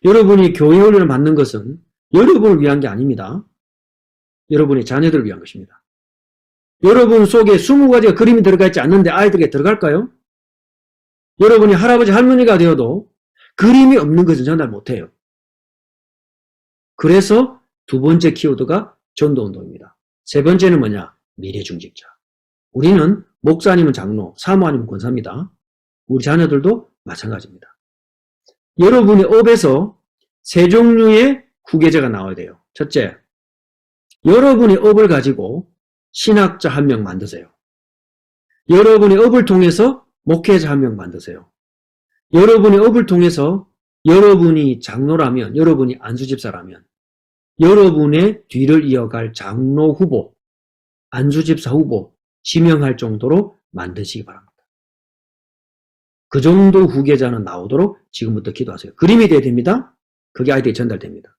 여러분이 교회 훈련을 받는 것은 여러분을 위한 게 아닙니다. 여러분의 자녀들을 위한 것입니다. 여러분 속에 20가지가 그림이 들어가 있지 않는데 아이들에게 들어갈까요? 여러분이 할아버지 할머니가 되어도 그림이 없는 것은 전달 못해요. 그래서 두 번째 키워드가 전도운동입니다. 세 번째는 뭐냐? 미래중직자. 우리는 목사 아니면 장로, 사모 아니면 권사입니다. 우리 자녀들도 마찬가지입니다. 여러분의 업에서 세 종류의 후계자가 나와야 돼요. 첫째, 여러분의 업을 가지고 신학자 한 명 만드세요. 여러분의 업을 통해서 목회자 한 명 만드세요. 여러분의 업을 통해서 여러분이 장로라면, 여러분이 안수집사라면 여러분의 뒤를 이어갈 장로 후보, 안수집사 후보 지명할 정도로 만드시기 바랍니다. 그 정도 후계자는 나오도록 지금부터 기도하세요. 그림이 돼야 됩니다. 그게 아이들에게 전달됩니다.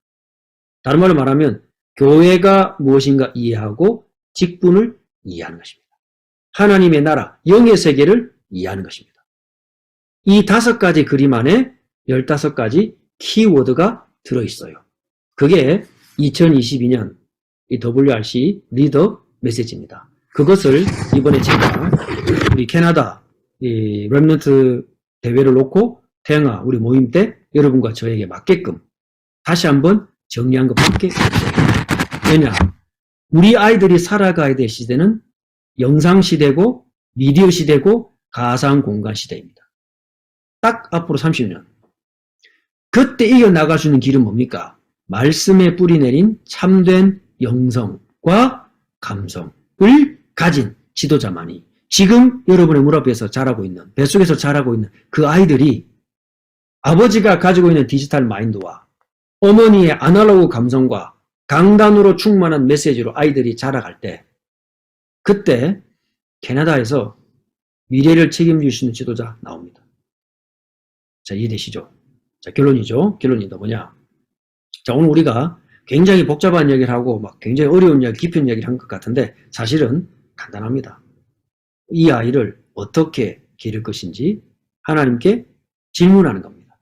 다른 말로 말하면 교회가 무엇인가 이해하고 직분을 이해하는 것입니다. 하나님의 나라, 영의 세계를 이해하는 것입니다. 이 5가지 그림 안에 15가지 키워드가 들어있어요. 그게 2022년 이 WRC 리더 메시지입니다. 그것을 이번에 제가 우리 캐나다 이 렘넌트 대회를 놓고 태영아 우리 모임 때 여러분과 저에게 맞게끔 다시 한번 정리한 것밖에 없어요. 왜냐? 우리 아이들이 살아가야 될 시대는 영상 시대고 미디어 시대고 가상 공간 시대입니다. 딱 앞으로 30년. 그때 이겨나갈 수 있는 길은 뭡니까? 말씀에 뿌리 내린 참된 영성과 감성을 가진 지도자만이 지금 여러분의 물 앞에서 자라고 있는, 뱃속에서 자라고 있는 그 아이들이 아버지가 가지고 있는 디지털 마인드와 어머니의 아날로그 감성과 강단으로 충만한 메시지로 아이들이 자라갈 때 그때 캐나다에서 미래를 책임질 수 있는 지도자 나옵니다. 자, 이해되시죠? 자, 결론이죠. 결론이 뭐냐? 자, 오늘 우리가 굉장히 복잡한 이야기를 하고 막 굉장히 어려운 이야기, 깊은 이야기를 한 것 같은데 사실은 간단합니다. 이 아이를 어떻게 기를 것인지 하나님께 질문하는 겁니다.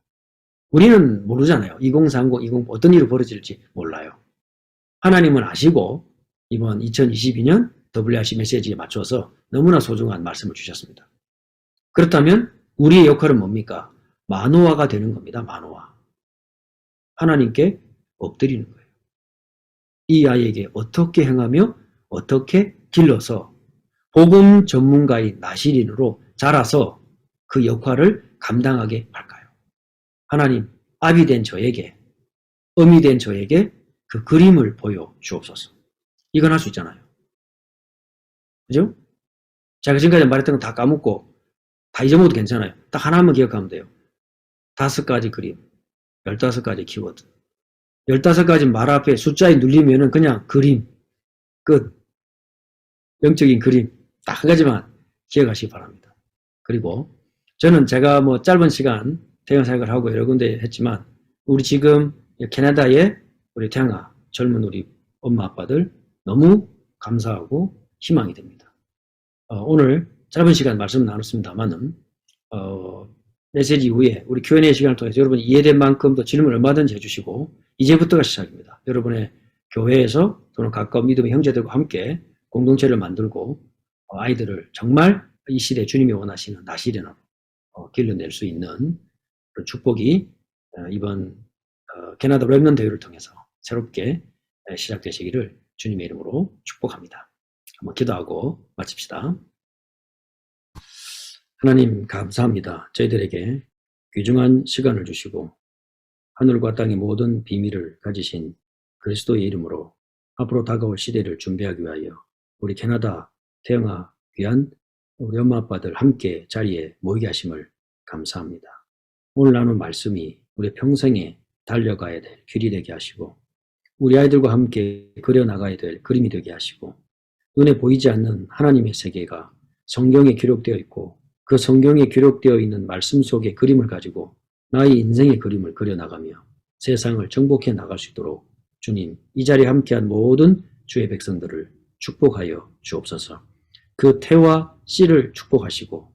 우리는 모르잖아요. 2030, 20 어떤 일이 벌어질지 몰라요. 하나님은 아시고 이번 2022년 WRC 메시지에 맞춰서 너무나 소중한 말씀을 주셨습니다. 그렇다면 우리의 역할은 뭡니까? 만호화가 되는 겁니다. 만호화. 하나님께 엎드리는 거예요. 이 아이에게 어떻게 행하며 어떻게 길러서 복음 전문가인 나시린으로 자라서 그 역할을 감당하게 할까요? 하나님, 아비 된 저에게, 어미 된 저에게 그 그림을 보여 주옵소서. 이건 할 수 있잖아요. 그죠? 제가 지금까지 말했던 건 다 까먹고 다 잊어먹어도 괜찮아요. 딱 하나만 기억하면 돼요. 5가지 그림, 15가지 키워드. 15가지 말 앞에 숫자에 눌리면은 그냥 그림, 끝. 영적인 그림, 딱 한 가지만 기억하시기 바랍니다. 그리고 저는 제가 뭐 짧은 시간 태양 사역을 하고 여러 군데 했지만 우리 지금 캐나다의 우리 태양아 젊은 우리 엄마 아빠들 너무 감사하고 희망이 됩니다. 오늘 짧은 시간 말씀 나눴습니다만은 메시지 이후에 우리 Q&A 시간을 통해서 여러분이 이해된 만큼 더 질문 얼마든지 해주시고 이제부터가 시작입니다. 여러분의 교회에서 또는 가까운 믿음의 형제들과 함께 공동체를 만들고 아이들을 정말 이 시대에 주님이 원하시는 나시린으로 길러낼 수 있는 그런 축복이 이번 캐나다 렘넌트 대회를 통해서 새롭게 시작되시기를 주님의 이름으로 축복합니다. 한번 기도하고 마칩시다. 하나님 감사합니다. 저희들에게 귀중한 시간을 주시고 하늘과 땅의 모든 비밀을 가지신 그리스도의 이름으로 앞으로 다가올 시대를 준비하기 위하여 우리 캐나다 태영아 귀한 우리 엄마 아빠들 함께 자리에 모이게 하심을 감사합니다. 오늘 나눈 말씀이 우리 평생에 달려가야 될 길이 되게 하시고 우리 아이들과 함께 그려나가야 될 그림이 되게 하시고 눈에 보이지 않는 하나님의 세계가 성경에 기록되어 있고 그 성경에 기록되어 있는 말씀 속의 그림을 가지고 나의 인생의 그림을 그려나가며 세상을 정복해 나갈 수 있도록 주님 이 자리에 함께한 모든 주의 백성들을 축복하여 주옵소서. 그 태와 씨를 축복하시고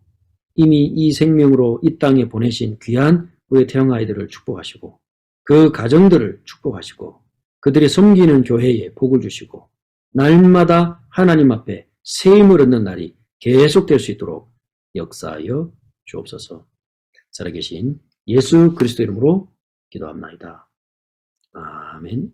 이미 이 생명으로 이 땅에 보내신 귀한 우리 태영 아이들을 축복하시고 그 가정들을 축복하시고 그들이 섬기는 교회에 복을 주시고 날마다 하나님 앞에 세임을 얻는 날이 계속될 수 있도록 역사하여 주옵소서. 살아계신 예수 그리스도 이름으로 기도합나이다. 아멘.